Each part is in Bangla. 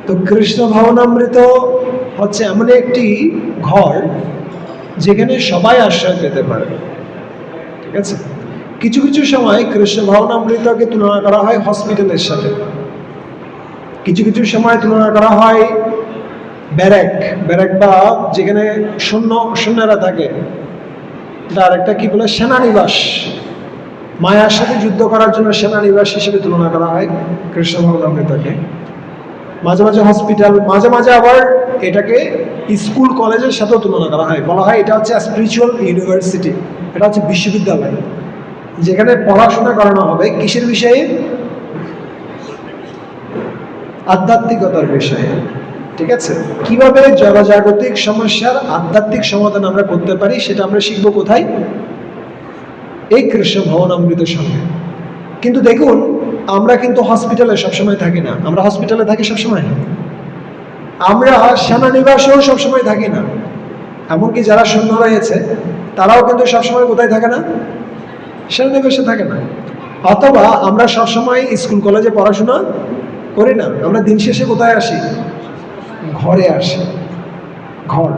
তো কৃষ্ণ ভাবনামৃত হচ্ছে এমন একটি ঘর যেখানে সবাই আশ্রয় পেতে পারে। ঠিক আছে, কিছু কিছু সময় কৃষ্ণ ভাবনামৃতকে তুলনা করা হয় হসপিটালের সাথে, কিছু কিছু সময় তুলনা করা হয় ব্যারাক ব্যারাক বা যেখানে সৈন্যরা থাকে, তার একটা কি বলে সেনানিবাস, মায়ার সাথে যুদ্ধ করার জন্য সেনানিবাস হিসেবে তুলনা করা হয় কৃষ্ণ ভাবনামৃতকে। মাঝে মাঝে হসপিটাল, মাঝে মাঝে আবার এটাকে স্কুল কলেজের সাথেও তুলনা করা হয়, বলা হয় এটা হচ্ছে স্পিরিচুয়াল ইউনিভার্সিটি, এটা হচ্ছে বিশ্ববিদ্যালয় যেখানে পড়াশোনা করানো হবে কিসের বিষয়ে? আধ্যাত্মিকতার বিষয়ে। ঠিক আছে, কিভাবে জনজাগতিক সমস্যার আধ্যাত্মিক সমাধান আমরা করতে পারি সেটা আমরা শিখবো কোথায়? এই কৃষ্ণ ভাবনামৃতের সঙ্গে। কিন্তু দেখুন, আমরা কিন্তু হসপিটালে সবসময় থাকি না। আমরা হসপিটালে থাকি সবসময়, আমরা সেনানিবাসেও সবসময় থাকি না। এমনকি যারা সৈন্য রয়েছে তারাও কিন্তু সবসময় কোথায় থাকে না? সেনানিবাসে থাকে না। অথবা আমরা সবসময় স্কুল কলেজে পড়াশোনা করি না, আমরা দিন শেষে কোথায় আসি? ঘরে আসি, ঘর।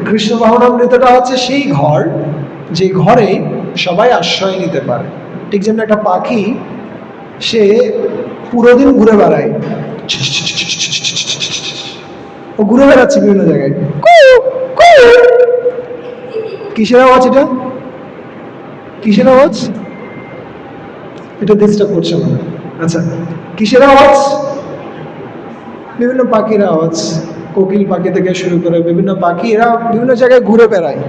কৃষ্ণ ভাবনামৃতটা হচ্ছে সেই ঘর যে ঘরে সবাই আশ্রয় নিতে পারে। ঠিক যেমন একটা পাখি, সে পুরো দিন ঘুরে বেড়ায়, ও ঘুরে বেড়াচ্ছে বিভিন্ন জায়গায়। কিসের আওয়াজ এটা? কিসের আওয়াজ এটা? ডিস্টার্ব করছে না? আচ্ছা, কিসের আওয়াজ? বিভিন্ন পাখির আওয়াজ, কোকিল পাখি থেকে শুরু করে বিভিন্ন পাখি, এরা বিভিন্ন জায়গায় ঘুরে বেড়ায়,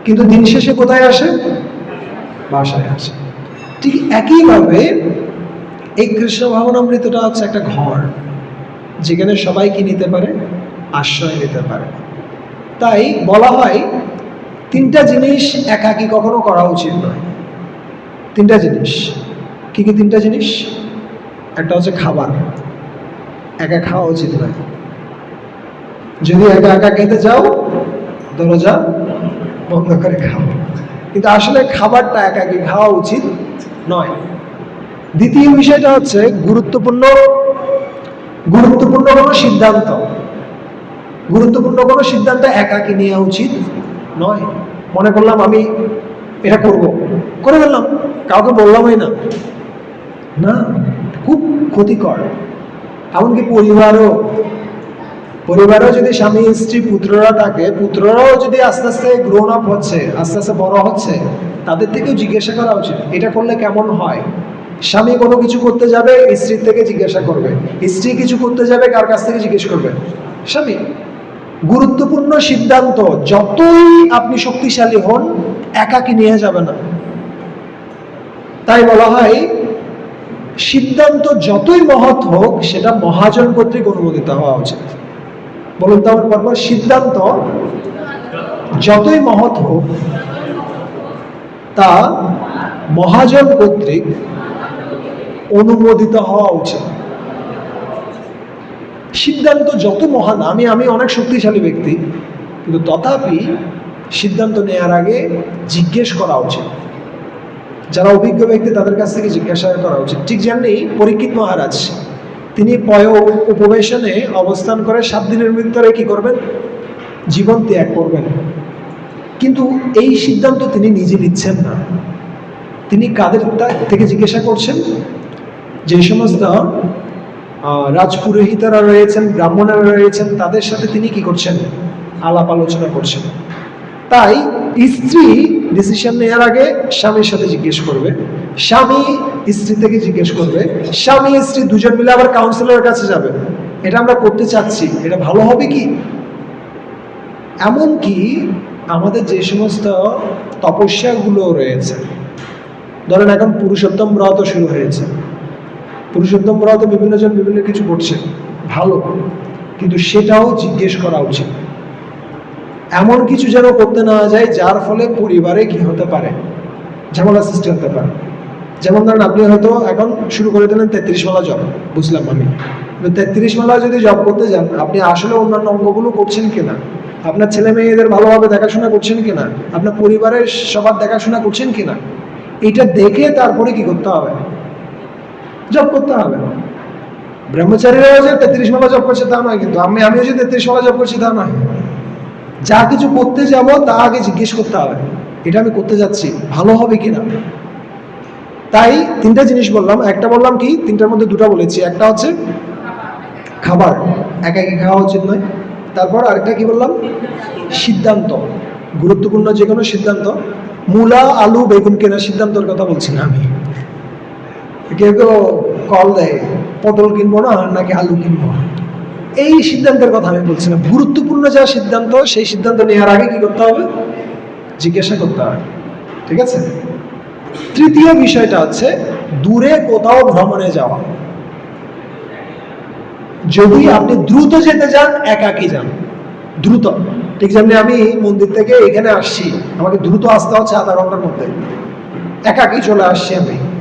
কিন্তু দিন শেষে কোথায় আসে? বাসায় আসে। ঠিক একইভাবে এই কৃষ্ণ ভাবনামৃতটা হচ্ছে একটা ঘর যেখানে সবাই কি নিতে পারে? আশ্রয় নিতে পারে। তাই বলা হয় তিনটা জিনিস একাকী কখনো করা উচিত নয়। তিনটা জিনিস। কি কি তিনটা জিনিস? একটা হচ্ছে খাবার, একা খাওয়া উচিত নয়। যদি একা একা খেতে যাও, দরজা বন্ধ করে খাও, কিন্তু আসলে খাবারটা একাকী খাওয়া উচিত নয়। দ্বিতীয় বিষয়টা হচ্ছে গুরুত্বপূর্ণ কোনো সিদ্ধান্ত, গুরুত্বপূর্ণ কোনো সিদ্ধান্ত একাকী নেওয়া উচিত নয়। মনে করলাম আমি এটা করব, করে ফেললাম, কাউকে বললামই না, না, খুব ক্ষতিকর। এমনকি পরিবারও যদি স্বামী স্ত্রী পুত্ররা থাকে, পুত্ররাও যদি আস্তে আস্তে গ্রোন আপ হচ্ছে, আস্তে আস্তে বড় হচ্ছে, তাদের থেকেও জিজ্ঞাসা করা উচিত এটা করলে কেমন হয়। স্বামী কোনো কিছু করতে যাবে, স্ত্রীর থেকে জিজ্ঞাসা করবে। স্ত্রী কিছু করতে যাবে, কার কাছ থেকে জিজ্ঞেস করবে? স্বামী। গুরুত্বপূর্ণ সিদ্ধান্ত যতই আপনি শক্তিশালী হন, একাকী নিয়ে যাবে না। তাই বলা হয় সিদ্ধান্ত যতই মহৎ হোক সেটা মহাজন কর্তৃক অনুমোদিত হওয়া উচিত। বলুন তো আমার পরপর, সিদ্ধান্ত যতই মহৎ হোক তা মহাজন কর্তৃক অনুমোদিত হওয়া উচিত। সিদ্ধান্ত যত মহান, আমি অনেক শক্তিশালী ব্যক্তি, কিন্তু তথাপি সিদ্ধান্ত নেওয়ার আগে জিজ্ঞেস করা উচিত। যারা অভিজ্ঞ ব্যক্তি তাদের কাছ থেকে জিজ্ঞাসা করা উচিত। ঠিক যেমনি পরীক্ষিত মহারাজ, তিনি উপবেশনে অবস্থান করে 7 দিনের ভিতরে কি করবেন? জীবন ত্যাগ করবেন। কিন্তু এই সিদ্ধান্ত তিনি নিজে নিচ্ছেন না, তিনি কাদের থেকে জিজ্ঞাসা করছেন? যে সমস্ত রাজপুরোহিতরা রয়েছেন, ব্রাহ্মণরা রয়েছেন, তাদের সাথে তিনি কি করছেন? আলাপ আলোচনা করছেন। তাই স্ত্রী ডিসিশন নেওয়ার আগে স্বামীর সাথে জিজ্ঞেস করবে, স্বামী স্ত্রী থেকে জিজ্ঞেস করবে, স্বামী স্ত্রী দুজন মিলে আবার কাউন্সিলরের কাছে যাবে, এটা আমরা করতে চাচ্ছি, এটা ভালো হবে কি? এমনকি আমাদের যে সমস্ত তপস্যাগুলো রয়েছে, ধরেন এখন পুরুষোত্তম ব্রত শুরু হয়েছে, পুরুষোত্তম ব্রত বিভিন্ন জন বিভিন্ন কিছু করছে, ভালো, কিন্তু সেটাও জিজ্ঞেস করা উচিত। এমন কিছু যেন করতে না যায় যার ফলে পরিবারে কি হতে পারে? ঝামেলা সৃষ্টি হতে পারে। যেমন ধরেন আপনি হয়তো এখন শুরু করে দিলেন 33 মালা জপ, বুঝলাম আমি, 33 মালা যদি জপ করতে যান, আপনি আসলে অন্যান্য অঙ্গগুলো করছেন কিনা, আপনার ছেলে মেয়েদের ভালোভাবে দেখাশোনা করছেন কিনা, আপনার পরিবারের সবার দেখাশোনা করছেন কিনা, এটা দেখে তারপরে কি করতে হবে? জপ করতে হবে। ব্রহ্মচারীরাও যে 33 মালা জপ করছে তা নয়, কিন্তু আমিও যে 33 মালা জপ করছি তা নয়। যা কিছু করতে যাব তা আগে জিজ্ঞেস করতে হবে, এটা আমি করতে যাচ্ছি ভালো হবে কিনা। তাই তিনটা জিনিস বললাম, একটা বললাম কি, তিনটার মধ্যে দুটো বলেছি, একটা হচ্ছে খাবার একা একা খাওয়া উচিত নয়, তারপর আরেকটা কি বললাম, সিদ্ধান্ত, গুরুত্বপূর্ণ যে কোনো সিদ্ধান্ত। মূলা আলু বেগুন কেনার সিদ্ধান্তের কথা বলছি না আমি। কেউ কেউ কল দেয় পটল কিনবো না নাকি আলু কিনবো, এই সিদ্ধান্তের কথা আমি বলছি না। গুরুত্বপূর্ণ যা সিদ্ধান্ত, সেই সিদ্ধান্ত নেওয়ার আগে কি করতে হবে, জিজ্ঞাসা করতে হবে, ঠিক আছে। তৃতীয় বিষয়টা হচ্ছে দূরে কোথাও ভ্রমণে যাওয়া। যদি আপনি দ্রুত যেতে চান একাকী যান, দ্রুত। ঠিক যেমনি আমি মন্দির থেকে এখানে আসছি, আমাকে দ্রুত আসতে হচ্ছে আধা ঘন্টার মধ্যে, একাকী চলে আসছি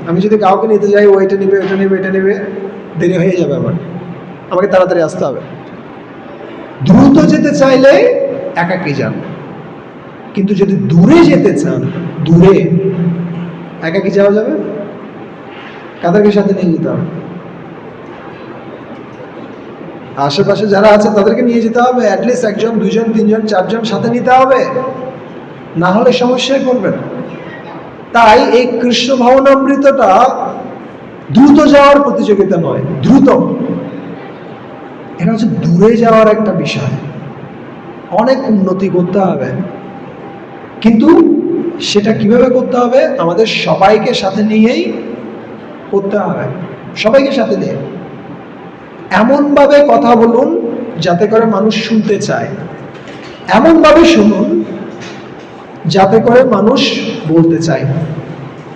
আমি যদি কাউকে নিতে যাই, ও এটা নেবে এটা নেবে এটা নেবে, দেরি হয়ে যাবে, আমাকে তাড়াতাড়ি আসতে হবে। দ্রুত যেতে চাইলে একাকী যান, কিন্তু যদি দূরে যেতে চান, দূরে একাকী যাওয়া যাবে, কাদেরকে সাথে নিয়ে যেতে হবে, আশেপাশে যারা আছে তাদেরকে নিয়ে যেতে হবে, অ্যাটলিস্ট একজন দুজন তিনজন চারজন সাথে নিতে হবে, না হলে সমস্যায় পড়বেন। তাই এই কৃষ্ণ ভাবনামৃতটা দ্রুত যাওয়ার প্রতিযোগিতা নয়, দ্রুত এটা হচ্ছে দূরে যাওয়ার একটা বিষয়, অনেক উন্নতি করতে হবে, কিন্তু সেটা কিভাবে করতে হবে, আমাদের সবাইকে সাথে নিয়েই করতে হবে, সবাইকে সাথে নিয়ে। এমনভাবে কথা বলুন যাতে করে মানুষ শুনতে চায়, এমনভাবে শুনুন যাতে করে মানুষ বলতে চায়।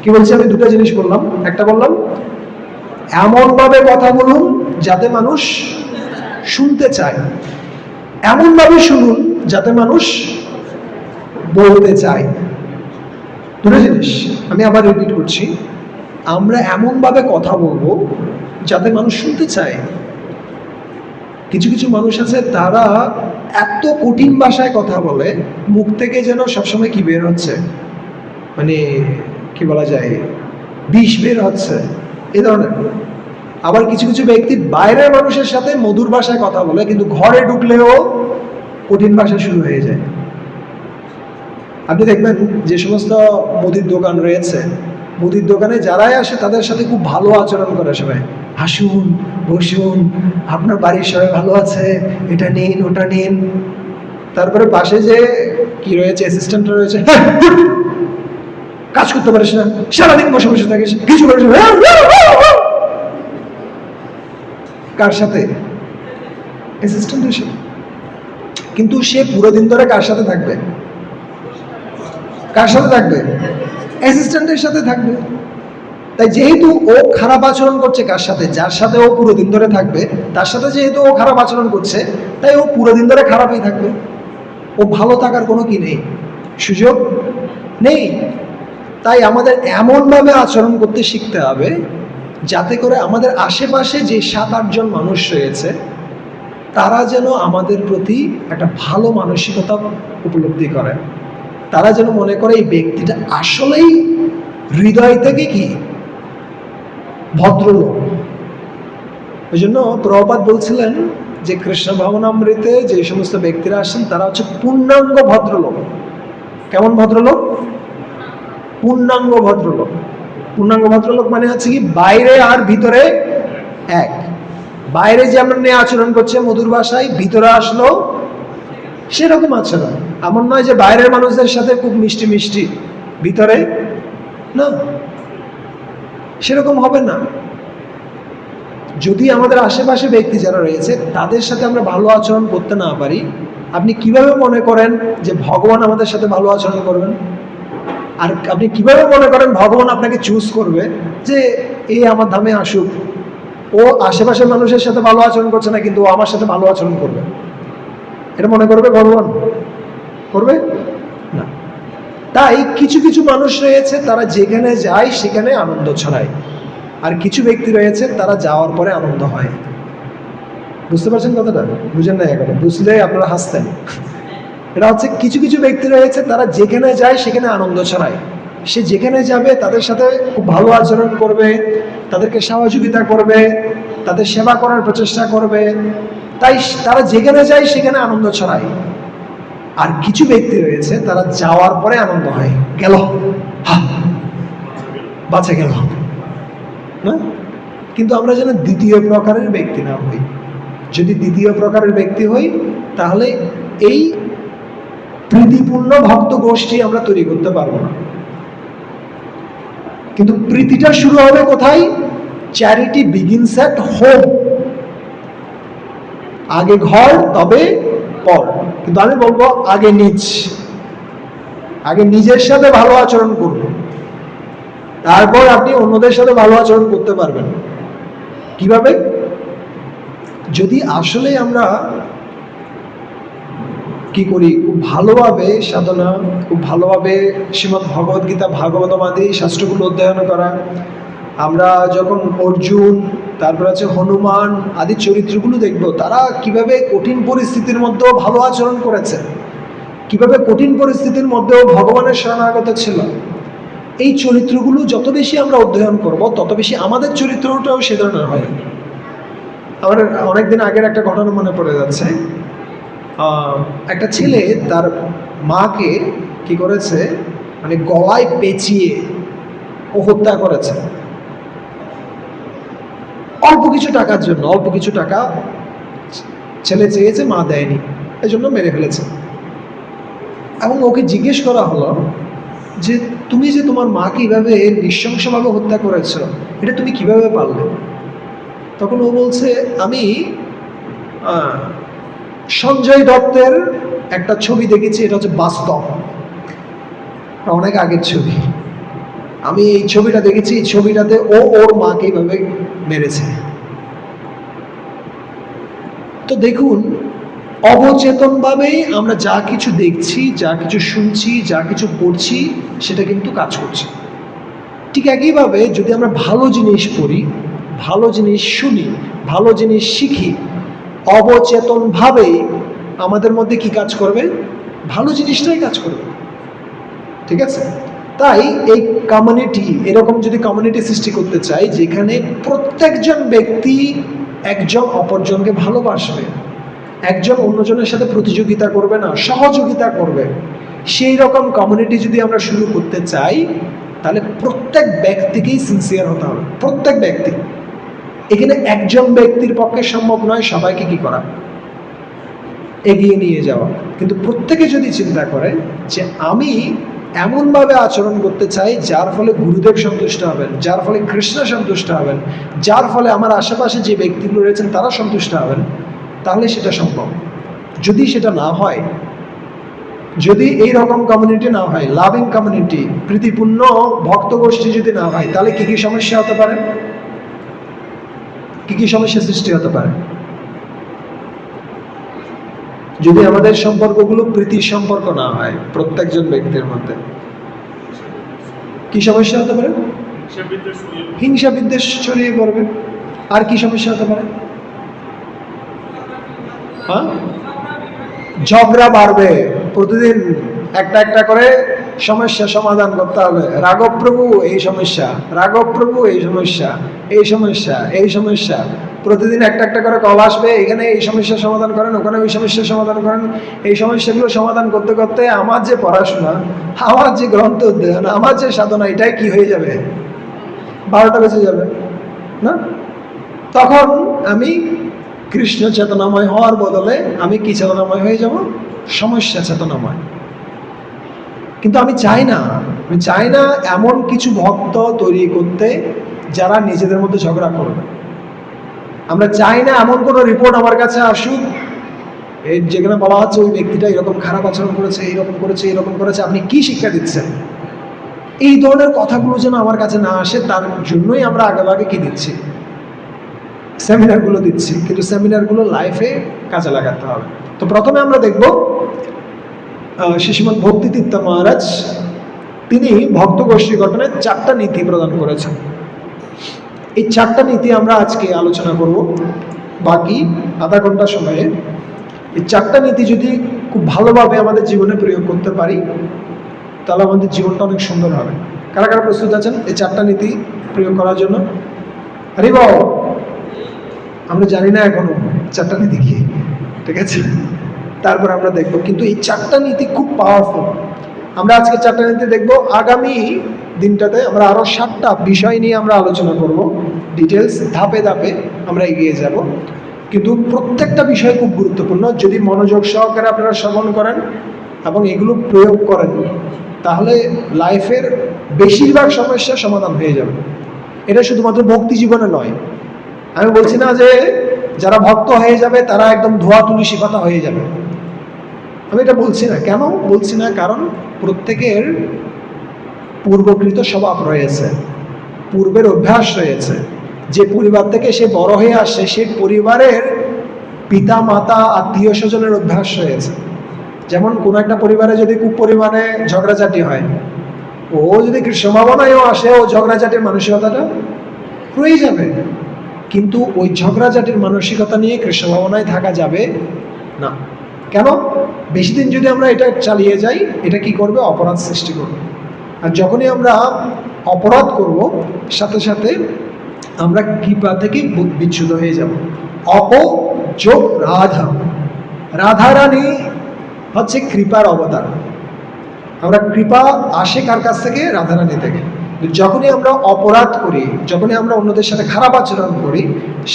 কি বলছি আমি, দুটো জিনিস বললাম, একটা বললাম এমনভাবে কথা বলুন যাতে মানুষ শুনতে চায়, এমনভাবে শুনুন যাতে মানুষ বলতে চায়, দুটো জিনিস। আমি আবার রিপিট করছি, আমরা এমনভাবে কথা বলবো যাতে মানুষ শুনতে চায়। কিছু কিছু মানুষ আছে তারা এত কঠিন ভাষায় কথা বলে, মুখ থেকে যেন সবসময় কি বের হচ্ছে, মানে কি বলা যায়, বিষ বের হচ্ছে, এই ধরনের। আবার কিছু কিছু ব্যক্তি বাইরের মানুষের সাথে মধুর ভাষায় কথা বলে, কিন্তু ঘরে ঢুকলেও কঠিন ভাষা শুরু হয়ে যায়। আপনি দেখবেন যে সমস্ত মুদির দোকান রয়েছে, মুদির দোকানে যারাই আসে তাদের সাথে খুব ভালো আচরণ করে, সবাই হাসুন বসুন, আপনার বাড়ির সবাই ভালো আছে, এটা নিন ওটা নিন। তারপরে পাশে যে কি রয়েছে, অ্যাসিস্ট্যান্ট রয়েছে, কাজ করতে পারিস না, সারাদিন বসে বসে থাকিস, কিছু করিস না। কার সাথে? অ্যাসিস্ট্যান্টের সাথে। কিন্তু সে পুরো দিন ধরে কার সাথে থাকবে, কার সাথে থাকবে, অ্যাসিস্ট্যান্টের সাথে থাকবে। তাই যেহেতু ও খারাপ আচরণ করছে কার সাথে, যার সাথে ও পুরো দিন ধরে থাকবে, তার সাথে যেহেতু ও খারাপ আচরণ করছে, তাই ও পুরো দিন ধরে খারাপই থাকবে, ও ভালো থাকার কোনো কি নেই, সুযোগ নেই। তাই আমাদের এমনভাবে আচরণ করতে শিখতে হবে যাতে করে আমাদের আশেপাশে যে 7-8 জন মানুষ রয়েছে তারা যেন আমাদের প্রতি একটা ভালো মানসিকতা উপলব্ধি করে, তারা যেন মনে করে এই ব্যক্তিটা আসলেই হৃদয় থেকে কি ভদ্রলোক। ওই জন্য প্রভুপাদ বলছিলেন যে কৃষ্ণ ভাবনামৃতে যে সমস্ত ব্যক্তিরা আসেন তারা হচ্ছে পূর্ণাঙ্গ ভদ্রলোক। কেমন ভদ্রলোক? পূর্ণাঙ্গ ভদ্রলোক। পূর্ণাঙ্গ ভদ্রলোক মানে হচ্ছে কি বাইরে আর ভিতরে এক। বাইরে যেমন নিয়ে আচরণ করছে মধুর ভাষায়, ভিতরে আসলো সেরকম আচরণ। এমন নয় যে বাইরের মানুষদের সাথে খুব মিষ্টি মিষ্টি, ভিতরে না, সেরকম হবে না। যদি আমাদের আশেপাশে ব্যক্তি যারা রয়েছে তাদের সাথে আমরা ভালো আচরণ করতে না পারি, আপনি কিভাবে মনে করেন যে ভগবান আমাদের সাথে ভালো আচরণ করবেন? আর আপনি কিভাবে মনে করেন ভগবান আপনাকে চুজ করবে যে এই আমার ধামে আসুক, ও আশেপাশের মানুষের সাথে ভালো আচরণ করছে না কিন্তু ও আমার সাথে ভালো আচরণ করবে? এটা মনে করবে ভগবান? করবে না। তাই কিছু কিছু মানুষ রয়েছে তারা যেখানে যায় সেখানে আনন্দ ছড়ায়, আর কিছু ব্যক্তি রয়েছে তারা যাওয়ার পরে আনন্দ হয়। বুঝতে পারছেন কথাটা? বুঝেন না? এখন বুঝলে আপনারা হাসতেন। এটা হচ্ছে কিছু কিছু ব্যক্তি রয়েছে তারা যেখানে যায় সেখানে আনন্দ ছড়ায়, সে যেখানে যাবে তাদের সাথে খুব ভালো আচরণ করবে, তাদেরকে সহযোগিতা করবে, তাদের সেবা করার প্রচেষ্টা করবে, তাই তারা যেখানে যায় সেখানে আনন্দ ছড়ায়। আর কিছু ব্যক্তি রয়েছে তারা যাওয়ার পরে আনন্দ হয়, গেল, বাঁচা গেল না। কিন্তু আমরা যেন দ্বিতীয় প্রকারের ব্যক্তি না হই। যদি দ্বিতীয় প্রকারের ব্যক্তি হই তাহলে এই প্রীতিপূর্ণ ভক্ত গোষ্ঠী আমরা তৈরি করতে পারবো না। কিন্তু প্রীতিটা শুরু হবে কোথায়? Charity begins at home. আগে ঘর তবে পর। কিন্তু আমি বলবো আগে আগে নিজের সাথে ভালো আচরণ করুন, তারপর আপনি অন্যদের সাথে ভালো আচরণ করতে পারবেন। কিভাবে? যদি আসলে আমরা কি করি, খুব ভালোভাবে সাধনা, খুব ভালোভাবে শ্রীমদ্ ভগবদ গীতা, ভাগবতম আদি শাস্ত্রগুলো অধ্যয়ন করা। আমরা যখন অর্জুন, তারপর আছে হনুমান আদি চরিত্রগুলো দেখব, তারা কিভাবে কঠিন পরিস্থিতির মধ্যেও ভালো আচরণ করেছে, কিভাবে কঠিন পরিস্থিতির মধ্যেও ভগবানের শরণাগত ছিল। এই চরিত্রগুলো যত বেশি আমরা অধ্যয়ন করব তত বেশি আমাদের চরিত্রটাও সে ধরনের হয়। আমার অনেকদিন আগের একটা ঘটনা মনে পড়ে যাচ্ছে। একটা ছেলে তার মাকে কি করেছে, মানে গলায় পেঁচিয়ে ও হত্যা করেছে অল্প কিছু টাকার জন্য। অল্প কিছু টাকা ছেলে চেয়েছে, মা দেয়নি, এই জন্য মেরে ফেলেছে। এবং ওকে জিজ্ঞেস করা হলো যে তুমি যে তোমার মাকে এইভাবে নৃশংসভাবে হত্যা করেছ, এটা তুমি কিভাবে পারলে? তখন ও বলছে, আমি সঞ্জয় দত্তের একটা ছবি দেখেছি, এটা হচ্ছে বাস্তব, অনেক আগের ছবি। আমি এই ছবিটা দেখেছি, এই ছবিটাতে ও ওর মাকে এইভাবে মেরেছে। তো দেখুন, অবচেতনভাবেই আমরা যা কিছু দেখছি, যা কিছু শুনছি, যা কিছু পড়ছি, সেটা কিন্তু কাজ করছে। ঠিক একইভাবে যদি আমরা ভালো জিনিস পড়ি, ভালো জিনিস শুনি, ভালো জিনিস শিখি, অবচেতনভাবেই আমাদের মধ্যে কি কাজ করবে? ভালো জিনিসটাই কাজ করবে। ঠিক আছে? তাই এই কমিউনিটি, এরকম যদি কমিউনিটি সৃষ্টি করতে চাই যেখানে প্রত্যেকজন ব্যক্তি একজন অপরজনকে ভালোবাসবে, একজন অন্যজনের সাথে প্রতিযোগিতা করবে না, সহযোগিতা করবে, সেই রকম কমিউনিটি যদি আমরা শুরু করতে চাই তাহলে প্রত্যেক ব্যক্তিকেই সিনসিয়ার হতে হবে। প্রত্যেক ব্যক্তি, এখানে একজন ব্যক্তির পক্ষে সম্ভব নয় সবাইকে কি করা, এগিয়ে নিয়ে যাওয়া। কিন্তু প্রত্যেকে যদি চিন্তা করে যে আমি এমনভাবে আচরণ করতে চাই যার ফলে গুরুদেব সন্তুষ্ট হবেন, যার ফলে কৃষ্ণ সন্তুষ্ট হবেন, যার ফলে আমার আশেপাশে যে ব্যক্তিগুলো রয়েছেন তারা সন্তুষ্ট হবেন, তাহলে সেটা সম্ভব। যদি সেটা না হয়, যদি এই রকম কমিউনিটি না হয়, লাভিং কমিউনিটি, প্রীতিপূর্ণ ভক্ত গোষ্ঠী যদি না হয়, তাহলে কি কি সমস্যা হতে পারে? কি কি সমস্যা সৃষ্টি হতে পারে? যদি আমাদের সম্পর্কগুলো প্রীতির সম্পর্ক না হয় প্রত্যেকজন ব্যক্তির মধ্যে, কি সমস্যা হতে পারে? হিংসা বিদ্বেষ ছড়িয়ে পড়বে। আর কি সমস্যা হতে পারে? হ্যাঁ, ঝগড়া বাড়বে। প্রতিদিন একটা একটা করে সমস্যা সমাধান করতে হবে। রাঘব প্রভু এই সমস্যা, রাঘব প্রভু এই সমস্যা, এই সমস্যা, এই সমস্যা। প্রতিদিন একটা একটা করে কল আসবে, এখানে এই সমস্যার সমাধান করেন, ওখানে ওই সমস্যার সমাধান করেন। এই সমস্যাগুলো সমাধান করতে করতে আমার যে পড়াশোনা, আমার যে গ্রন্থ অধ্যয়ন, আমার যে সাধনা, এটাই কি হয়ে যাবে? 12টা বেজে যাবে না? তখন আমি কৃষ্ণ চেতনাময় হওয়ার বদলে আমি কি চেতনাময় হয়ে যাব? সমস্যা চেতনাময়। কিন্তু আমি চাই না এমন কিছু ভক্ত তৈরি করতে যারা নিজেদের মধ্যে ঝগড়া করবে। আমরা চাই না এমন কোনো রিপোর্ট আমার কাছে আসুক যেখানে বলা হচ্ছে ওই ব্যক্তিটা এরকম খারাপ আচরণ করেছে, এইরকম করেছে, এরকম করেছে, আপনি কি শিক্ষা দিচ্ছেন? এই ধরনের কথাগুলো যেন আমার কাছে না আসে, তার জন্যই আমরা আগেভাগে কি দিচ্ছি? সেমিনারগুলো দিচ্ছি। কিন্তু সেমিনারগুলো লাইফে কাজে লাগাতে হবে। তো প্রথমে আমরা দেখব শ্রীমদ্ ভক্তিতীর্থ মহারাজ, তিনি ভক্ত গোষ্ঠী গঠনের 4টা নীতি প্রদান করেছেন। এই 4টা নীতি আমরা আজকে আলোচনা করব বাকি আধা ঘন্টা সময়ে। এই 4টা নীতি যদি খুব ভালোভাবে আমাদের জীবনে প্রয়োগ করতে পারি তাহলে আমাদের জীবনটা অনেক সুন্দর হবে। কারা কারা প্রস্তুত আছেন এই 4টা নীতি প্রয়োগ করার জন্য? হরি বল। আমরা জানি না এখনো 4টা নীতি কি, ঠিক আছে? তারপর আমরা দেখব, কিন্তু এই 4টা নীতি খুব পাওয়ারফুল। আমরা আজকে 4টা নীতি দেখব, আগামী দিনটাতে আমরা আরো 7টা বিষয় নিয়ে আমরা আলোচনা করব, ডিটেলস ধাপে ধাপে আমরা এগিয়ে যাব। কিন্তু প্রত্যেকটা বিষয় খুব গুরুত্বপূর্ণ। যদি মনোযোগ সহকারে আপনারা শ্রবণ করেন এবং এগুলো প্রয়োগ করেন, তাহলে লাইফের বেশিরভাগ সমস্যার সমাধান হয়ে যাবে। এটা শুধুমাত্র ভক্তি জীবনে নয়। আমি বলছি না যে যারা ভক্ত হয়ে যাবে তারা একদম ধোয়া তুলসী পাতা হয়ে যাবে, আমি এটা বলছি না। কেন বলছি না? কারণ প্রত্যেকের পূর্বকৃত স্বভাব রয়েছে, পূর্বের অভ্যাস রয়েছে। যে পরিবার থেকে সে বড় হয়ে আসে, সেই পরিবারের পিতা মাতা আত্মীয় স্বজনের অভ্যাস রয়েছে। যেমন কোন একটা পরিবারে যদি খুব পরিমাণে ঝগড়াঝাটি হয়, ও যদি কৃষ্ণ ভাবনায়ও আসে, ও ঝগড়াঝাটির মানসিকতাটা রয়ে যাবে। কিন্তু ওই ঝগড়াঝাটির মানসিকতা নিয়ে কৃষ্ণ ভাবনায় থাকা যাবে না। কেন? বেশি দিন যদি আমরা এটা চালিয়ে যাই, এটা কি করবে? অপরাধ সৃষ্টি করবে। আর যখনই আমরা অপরাধ করব, সাথে সাথে আমরা কৃপা থেকে বিচ্যুত হয়ে যাব। অপযোগ রাধা, রাধা রানী হচ্ছে কৃপার অবতার। আমরা কৃপা আসে কার কাছ থেকে? রাধা রানী থেকে। যখনই আমরা অপরাধ করি, যখনই আমরা অন্যদের সাথে খারাপ আচরণ করি,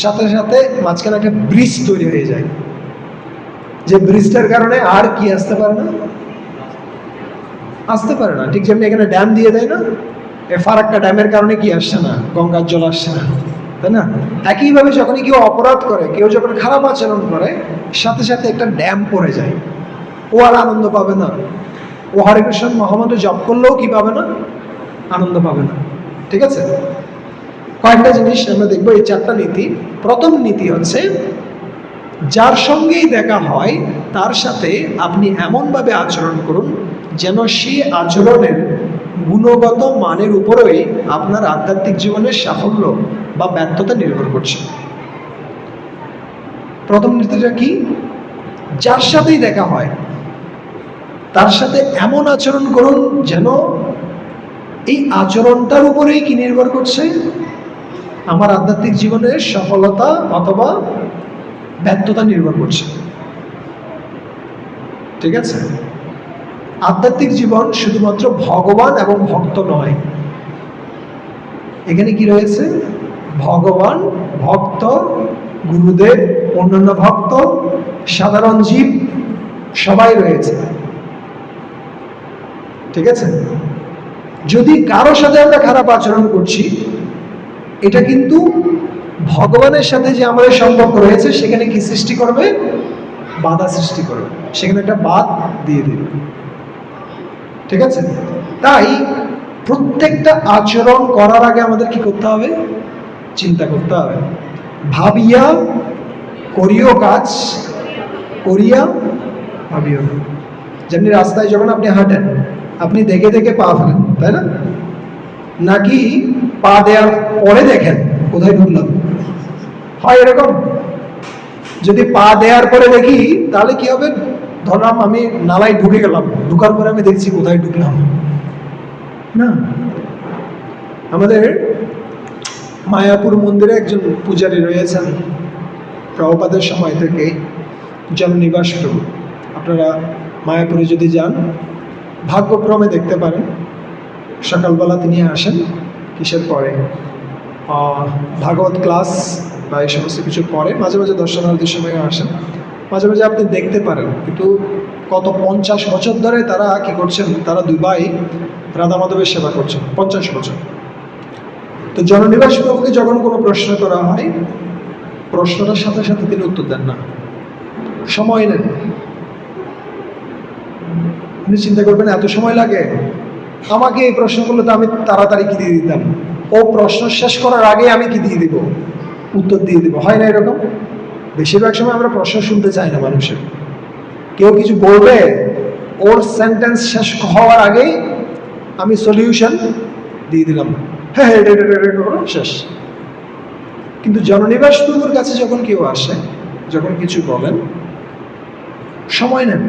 সাথে সাথে মাঝখানে একটা ব্রিজ তৈরি হয়ে যায়, যে ব্রিজটার কারণে আর কি আসতে পারে না, আসতে পারে না। ঠিক যেমনি এখানে ড্যাম দিয়ে দেয় না, এই ফারাক্কা ড্যামের কারণে কি আসছে না? গঙ্গার জল আসছে না, তাই না? একইভাবে যখনই কেউ অপরাধ করে, কেউ যখন খারাপ আচরণ করে, সাথে সাথে একটা ড্যাম পড়ে যায়। ও আর আনন্দ পাবে না। ও হরে কৃষ্ণ মহামন্ত্র জপ করলেও কি পাবে না? আনন্দ পাবে না। ঠিক আছে? কয়েকটা জিনিস আমরা দেখবো এই 4টা নীতি। প্রথম নীতি হচ্ছে, যার সঙ্গেই দেখা হয় তার সাথে আপনি এমনভাবে আচরণ করুন যেন সেই আচরণের গুণগত মানের উপরেই আপনার আধ্যাত্মিক জীবনের সাফল্য বা ব্যর্থতা নির্ভর করছে। প্রথম নীতিটা কি? যার সাথেই দেখা হয় তার সাথে এমন আচরণ করুন যেন এই আচরণটার উপরেই কি নির্ভর করছে? আমার আধ্যাত্মিক জীবনের সফলতা অথবা ব্যর্থতা নির্ভর করছে। ঠিক আছে? আধ্যাত্মিক জীবন শুধুমাত্র ভগবান এবং ভক্ত নয়। এখানে কি রয়েছে? ভগবান, ভক্ত, গুরুদেব, অন্যান্য ভক্ত, সাধারণ জীব, সবাই রয়েছে। ঠিক আছে? যদি কারোর সাথে আমরা খারাপ আচরণ করছি, এটা কিন্তু ভগবানের সাথে যে আমাদের সম্পর্ক রয়েছে সেখানে কি সৃষ্টি করবে? বাধা সৃষ্টি করবে, সেখানে একটা বাদ দিয়ে দেবে। ঠিক আছে? তাই প্রত্যেকটা আচরণ করার আগে আমাদের কি করতে হবে? চিন্তা করতে হবে। ভাবিয়া করিও কাজ, করিয়া ভাবিও না। যেমনি রাস্তায় যখন আপনি হাঁটেন, আপনি দেখে দেখে পা ফেলেন, তাই না? নাকি পা দেওয়ার পরে দেখেন কোথায় ঢুকলাম? হয় এরকম? যদি পা দেওয়ার পরে দেখি, তাহলে কি হবে? ধরলাম আমি নালায় ঢুকে গেলাম, ঢুকার পরে আমি দেখছি কোথায় ঢুকলাম না। আমাদের মায়াপুর মন্দিরে একজন পূজারী রয়েছেন, প্রভুপাদের সময় থেকে, জননিবাস প্রভু। আপনারা মায়াপুরে যদি যান, ভাগ্যক্রমে দেখতে পারেন, সকালবেলা তিনি আসেন কিসের পরে? ভাগবত ক্লাস বা এই সমস্ত কিছু পরে, মাঝে মাঝে দর্শনার্থীর সময়ও আসেন, মাঝে মাঝে আপনি দেখতে পারেন। কিন্তু কত 50 বছর ধরে তারা কি করছেন? তারা দুবাই রাধা মাধবের সেবা করছেন 50 বছর। তো জননিবাস প্রভুকে যখন কোনো প্রশ্ন করা হয়, প্রশ্নটার সাথে সাথে তিনি উত্তর দেন না, সময় নেন। আপনি চিন্তা করবেন এত সময় লাগে? আমাকে এই প্রশ্ন করলে তো আমি তাড়াতাড়ি কি দিয়ে দিতাম। ও প্রশ্ন শেষ করার আগে আমি কি দিয়ে দিব? উত্তর দিয়ে দিব। হয় না এরকম? বেশিরভাগ সময় আমরা প্রশ্ন শুনতে চাই না মানুষের। কেউ কিছু বলবে, ওর সেন্টেন্স শেষ হওয়ার আগেই আমি সলিউশন দিয়ে দিলাম, হ্যাঁ শেষ। কিন্তু জননিবাস প্রভুর কাছে যখন কেউ আসে, যখন কিছু বলেন, সময় নেন,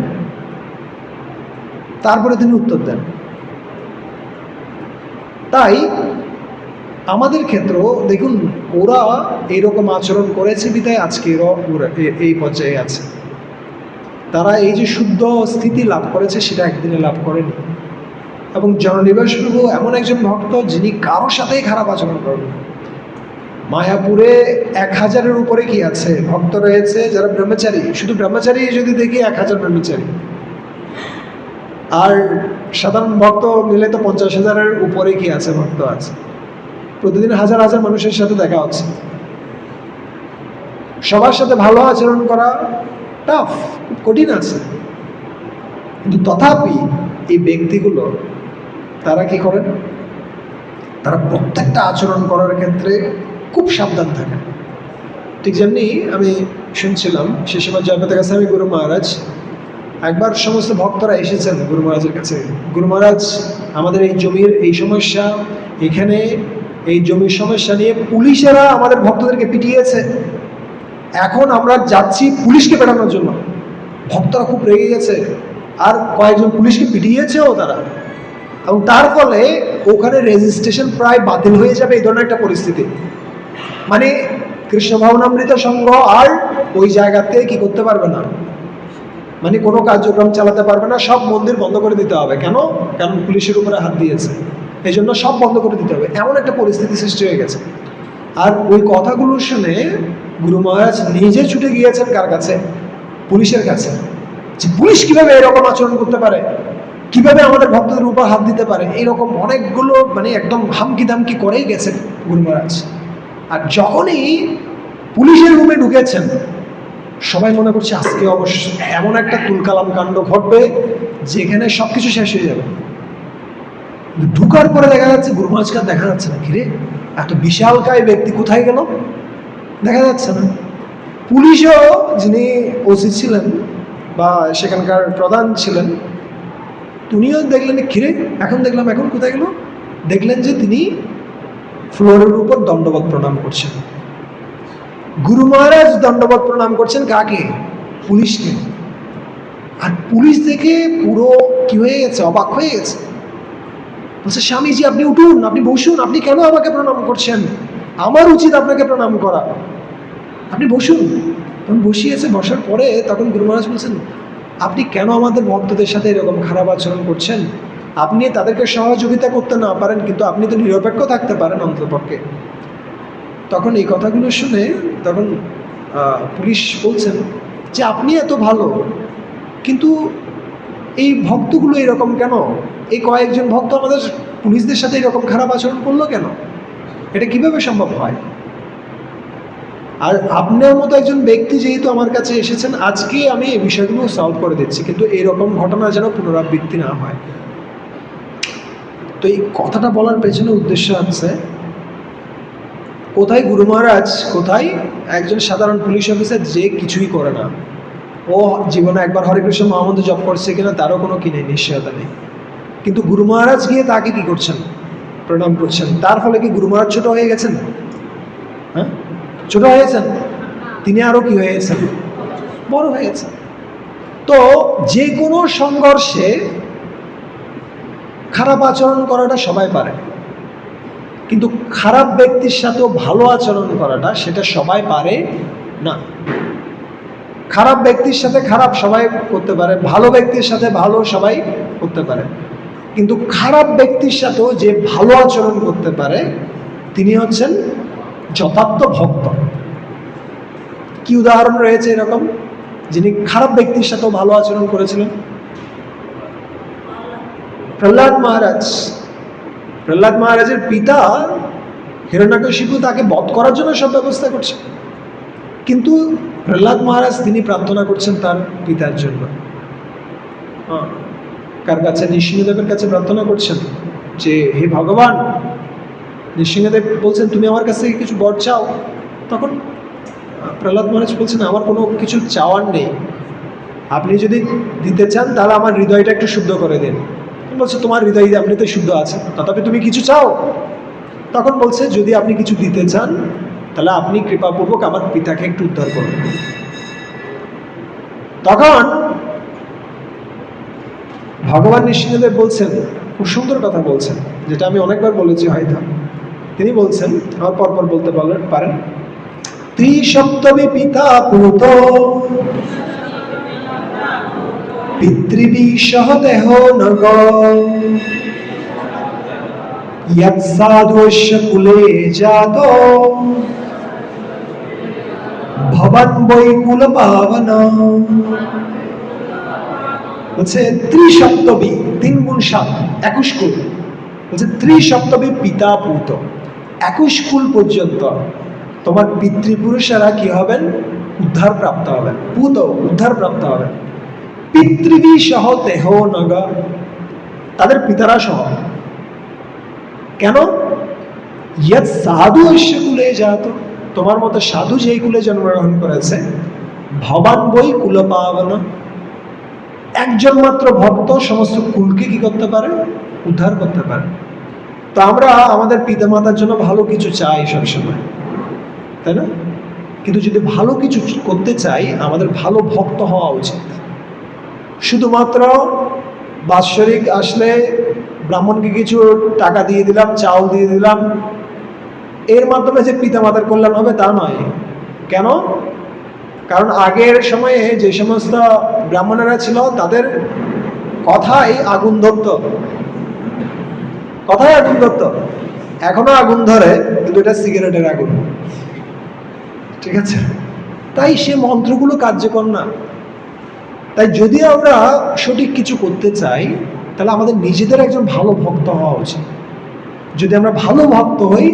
তারপরে তিনি উত্তর দেন। তাই আমাদের ক্ষেত্রেও দেখুন, ওরা এইরকম আচরণ করেছে বিধায় আজকে ওরা এই পর্যায়ে আছে। তারা এই যে শুদ্ধ স্থিতি লাভ করেছে সেটা একদিনে লাভ করেনি। এবং জননিবাস প্রভু এমন একজন ভক্ত যিনি কারোর সাথেই খারাপ আচরণ করেন না। মায়াপুরে 1000-এর উপরে কি আছে ভক্ত রয়েছে যারা ব্রহ্মচারী। শুধু ব্রহ্মচারী যদি দেখি 1000 ব্রহ্মচারী, আর সাধারণ ভক্ত মিলে তো 50,000-এর উপরে কি আছে ভক্ত আছে। প্রতিদিন হাজার হাজার মানুষের সাথে দেখা হচ্ছে। সবার সাথে ভালো আচরণ করা টাফ, খুব কঠিন আছে। কিন্তু তথাপি এই ব্যক্তিগুলো তারা কি করেন, তারা প্রত্যেকটা আচরণ করার ক্ষেত্রে খুব সাবধান থাকেন। ঠিক যেমনি আমি শুনছিলাম শেষবার জয়পতাকা স্বামী গুরু মহারাজ একবার সমস্ত ভক্তরা এসেছেন গুরু মহারাজের কাছে। গুরু মহারাজ, আমাদের এই জমির এই সমস্যা, এখানে এই জমির সমস্যা নিয়ে পুলিশেরা আমাদের ভক্তদেরকে পিটিয়েছে, এখন আমরা যাচ্ছি পুলিশকে পেটানোর জন্য। ভক্তরা খুব রেগে গেছে, আর কয়েকজন পুলিশকে পিটিয়েছেও তারা, এবং তার ফলে ওখানে রেজিস্ট্রেশন প্রায় বাতিল হয়ে যাবে, এই ধরনের একটা পরিস্থিতি। মানে কৃষ্ণ ভাবনামৃত সংঘ আর ওই জায়গাতে কি করতে পারবে না, মানে কোনো কার্যক্রম চালাতে পারবে না, সব মন্দির বন্ধ করে দিতে হবে। কেন? কারণ পুলিশের উপরে হাত দিয়েছে, এই জন্য সব বন্ধ করে দিতে হবে, এমন একটা পরিস্থিতি সৃষ্টি হয়ে গেছে। আর ওই কথাগুলো শুনে গুরু মহারাজ নিজে ছুটে গিয়েছেন কার কাছে? পুলিশের কাছে। যে পুলিশ কিভাবে এরকম আচরণ করতে পারে, কিভাবে আমাদের ভক্তদের উপর হাত দিতে পারে, এইরকম অনেকগুলো মানে একদম হামকি দামকি করেই গেছেন গুরু মহারাজ। আর যখনই পুলিশের রুমে ঢুকেছেন, সবাই মনে করছে আজকে অবশ্য এমন একটা তুলকালাম কাণ্ড ঘটবে যেখানে সবকিছু শেষ হয়ে যাবে। ঢুকার পরে দেখা যাচ্ছে গুরু মহারাজকে দেখা যাচ্ছে না। কিরে, এত বিশালকায় ব্যক্তি কোথায় গেল? দেখা যাচ্ছে না। পুলিশও যিনি ওসি ছিলেন বা সেখানকার প্রধান ছিলেন, তিনিও দেখলেন কিরে এখন দেখলাম, এখন কোথায় গেল? দেখলেন যে তিনি ফ্লোরের উপর দণ্ডবত প্রণাম করছেন। গুরু মহারাজ দণ্ডবত প্রণাম করছেন কাকে? পুলিশকে। আর পুলিশ দেখে পুরো কি হয়ে গেছে, অবাক হয়ে গেছে। বলছে, স্বামীজি আপনি উঠুন, আপনি বসুন, আপনি কেন আমাকে প্রণাম করছেন? আমার উচিত আপনাকে প্রণাম করা, আপনি বসুন। তখন বসিয়েছে, বসার পরে তখন গুরু মহারাজ বলছেন, আপনি কেন আমাদের ভক্তদের সাথে এরকম খারাপ আচরণ করছেন? আপনি তাদেরকে সহযোগিতা করতে না পারেন, কিন্তু আপনি তো নিরপেক্ষ থাকতে পারেন অন্ততপক্ষে। তখন এই কথাগুলো শুনে তখন পুলিশ বলছেন যে আপনি এত ভালো, কিন্তু এই ভক্তগুলো এরকম কেন? এই কয়েকজন ভক্ত আমাদের পুলিশদের সাথে এরকম খারাপ আচরণ করলো কেন? এটা কিভাবে সম্ভব হয়? আর আপনার মতো একজন ব্যক্তি যেহেতু আমার কাছে এসেছেন, আজকে আমি এই বিষয়গুলো সলভ করে দিচ্ছি, কিন্তু এইরকম ঘটনা যেন পুনরাবৃত্তি না হয়। তো এই কথাটা বলার পেছনে উদ্দেশ্য আছে, কোথায় গুরু মহারাজ, কোথায় একজন সাধারণ পুলিশ অফিসার যে কিছুই করে না, ও জীবনে একবার হরে কৃষ্ণ মহামন্ত্র জপ করছে কিনা তারও কোনো কি নেই, নিশ্চয়তা নেই, কিন্তু গুরু মহারাজ গিয়ে তাকে কি করছেন? প্রণাম করছেন। তার ফলে কি গুরু মহারাজ ছোট হয়ে গেছেন? হ্যাঁ, ছোট হয়েছেন? তিনি আরো কি হয়ে গেছেন? বড় হয়ে গেছেন। তো যে কোনো সংঘর্ষে খারাপ আচরণ করাটা সবাই পারে, কিন্তু খারাপ ব্যক্তির সাথেও ভালো আচরণ করাটা সেটা সবাই পারে না। খারাপ ব্যক্তির সাথে খারাপ সবাই করতে পারে, ভালো ব্যক্তির সাথে ভালো সবাই করতে পারে, কিন্তু খারাপ ব্যক্তির সাথেও যে ভালো আচরণ করতে পারে তিনি হচ্ছেন যথার্থ ভক্ত। কি উদাহরণ রয়েছে এরকম, যিনি খারাপ ব্যক্তির সাথেও ভালো আচরণ করেছিলেন? প্রহ্লাদ মহারাজ। প্রহ্লাদ মহারাজের পিতা হিরণ্যকশিপু তাকে বধ করার জন্য সব ব্যবস্থা করছে, কিন্তু প্রহ্লাদ মহারাজ তিনি প্রার্থনা করছেন তার পিতার জন্য। কার কাছে? নৃসিংহদেবের কাছে প্রার্থনা করছেন যে হে ভগবান। নৃসিংহদেব বলছেন তুমি আমার কাছ থেকে কিছু বর চাও। তখন প্রহ্লাদ মহারাজ বলছেন আমার কোনো কিছু চাওয়ার নেই, আপনি যদি দিতে চান তাহলে আমার হৃদয়টা একটু শুদ্ধ করে দিন। বলছে তোমার হৃদয় এমনিতে শুদ্ধ আছে, তথাপি তুমি কিছু চাও? তখন বলছে যদি আপনি কিছু দিতে চান তাহলে আপনি কৃপাপূর্বক আমার পিতাকে একটু উদ্ধার করুন। তখন ভগবান নৃসিংহদেব বলছেন, খুব সুন্দর কথা বলছেন, যেটা আমি অনেকবার বলেছি হয়তো, তিনি বলছেন, আমার পরপর বলতে পারেন, ত্রিসপ্তমী পিতা পুত পিতৃবি সহ দেহ নগ সাধুষ্য কুলে জাত ভবান বৈকুল পাবন। বলছে ত্রিসপ্তমী, 3 গুণ 7, 21 কুল। বলছে ত্রিসপ্তমী পিতা পুত, 21 কুল পর্যন্ত তোমার পিতৃপুরুষেরা কি হবেন? উদ্ধার প্রাপ্ত হবেন, পুত উদ্ধার প্রাপ্ত হবেন। পিতৃবি সহ দেহ নগ, তাদের পিতারা সহ। কেন? ইয়ৎ সাধু ঐশ্য কুলে জাত, তোমার মতো সাধু যেই কুলে জন্মগ্রহণ করেছে, ভবান বৈ কুল পাবন, একজন মাত্র ভক্ত সমস্ত কুলকে কি করতে পারে? উদ্ধার করতে পারে। তো আমরা আমাদের পিতামাতার জন্য ভালো কিছু চাই সবসময়, তাই না? কিন্তু যদি ভালো কিছু করতে চাই, আমাদের ভালো ভক্ত হওয়া উচিত। শুধুমাত্র বাৎসরিক আসলে ব্রাহ্মণকে কিছু টাকা দিয়ে দিলাম, চাউল দিয়ে দিলাম, এর মাধ্যমে যে পিতামাতার কল্যাণ হবে তা নয়। কেন? কারণ আগের সময়ে যে সমস্ত ব্রাহ্মণেরা ছিল, তাদের কথাই আগুন ধরত, কথাই আগুন ধরত। এখনো আগুন ধরে, কিন্তু এটা সিগারেটের আগুন, ঠিক আছে? তাই সে মন্ত্রগুলো কার্যকর না। তাই যদি আমরা সঠিক কিছু করতে চাই, তাহলে আমাদের নিজেদের একজন ভালো ভক্ত হওয়া উচিত। যদি আমরা ভালো ভক্ত হই,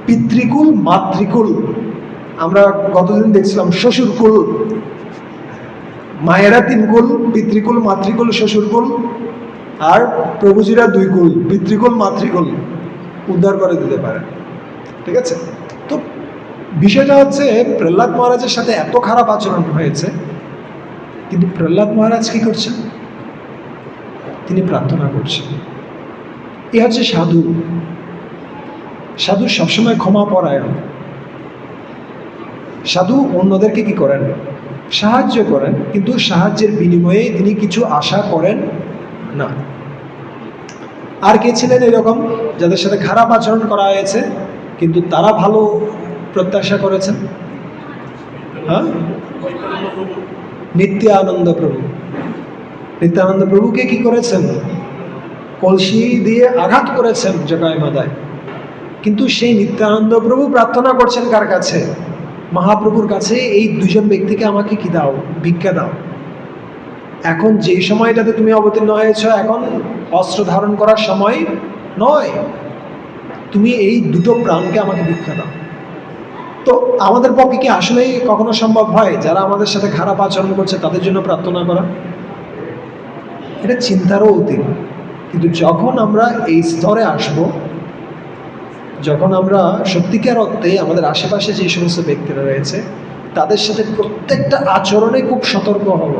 পিতৃকুল মাতৃকুল, আমরা গতদিন দেখছিলাম শ্বশুরকুল, মায়েরা 3 কুল, পিতৃকুল মাতৃকুল শ্বশুরকুল, আর প্রভুজিরা 2 কুল, পিতৃকুল মাতৃকুল, উদ্ধার করে দিতে পারে, ঠিক আছে? তো বিষয়টা হচ্ছে, প্রহ্লাদ মহারাজের সাথে এত খারাপ আচরণ হয়েছে, কিন্তু প্রহ্লাদ মহারাজ কি করছেন? তিনি প্রার্থনা করছেন। এ হচ্ছে সাধু। সাধু সবসময় ক্ষমা পরায়ণ। সাধু অন্যদেরকে কি করেন? সাহায্য করেন, কিন্তু সাহায্যের বিনিময়ে তিনি কিছু আশা করেন না। আর কে ছিলেন এরকম, যাদের সাথে খারাপ আচরণ করা হয়েছে কিন্তু তারা ভালো প্রত্যাশা করেছেন? হ্যাঁ, নিত্যানন্দ প্রভু। নিত্যানন্দ প্রভুকে কি করেছেন? কলসি দিয়ে আঘাত করেছেন জগায় মাদায়। কিন্তু সেই নিত্যানন্দ প্রভু প্রার্থনা করছেন কার কাছে? মহাপ্রভুর কাছে, এই 2জন ব্যক্তিকে আমাকে কি দাও, ভিক্ষা দাও। এখন যে সময়টাতে তুমি অবতীর্ণ হয়েছ, এখন অস্ত্র ধারণ করার সময় নয়, তুমি এই 2টো প্রাণকে আমাকে ভিক্ষা দাও। তো আমাদের পক্ষে কি আসলেই কখনো সম্ভব হয় যারা আমাদের সাথে খারাপ আচরণ করছে তাদের জন্য প্রার্থনা করা? এটা চিন্তারও অতীত। কিন্তু যখন আমরা এই স্তরে আসব, যখন আমরা সত্যিকার অর্থে আমাদের আশেপাশে যে সমস্ত ব্যক্তিরা রয়েছে তাদের সাথে প্রত্যেকটা আচরণে খুব সতর্ক হব,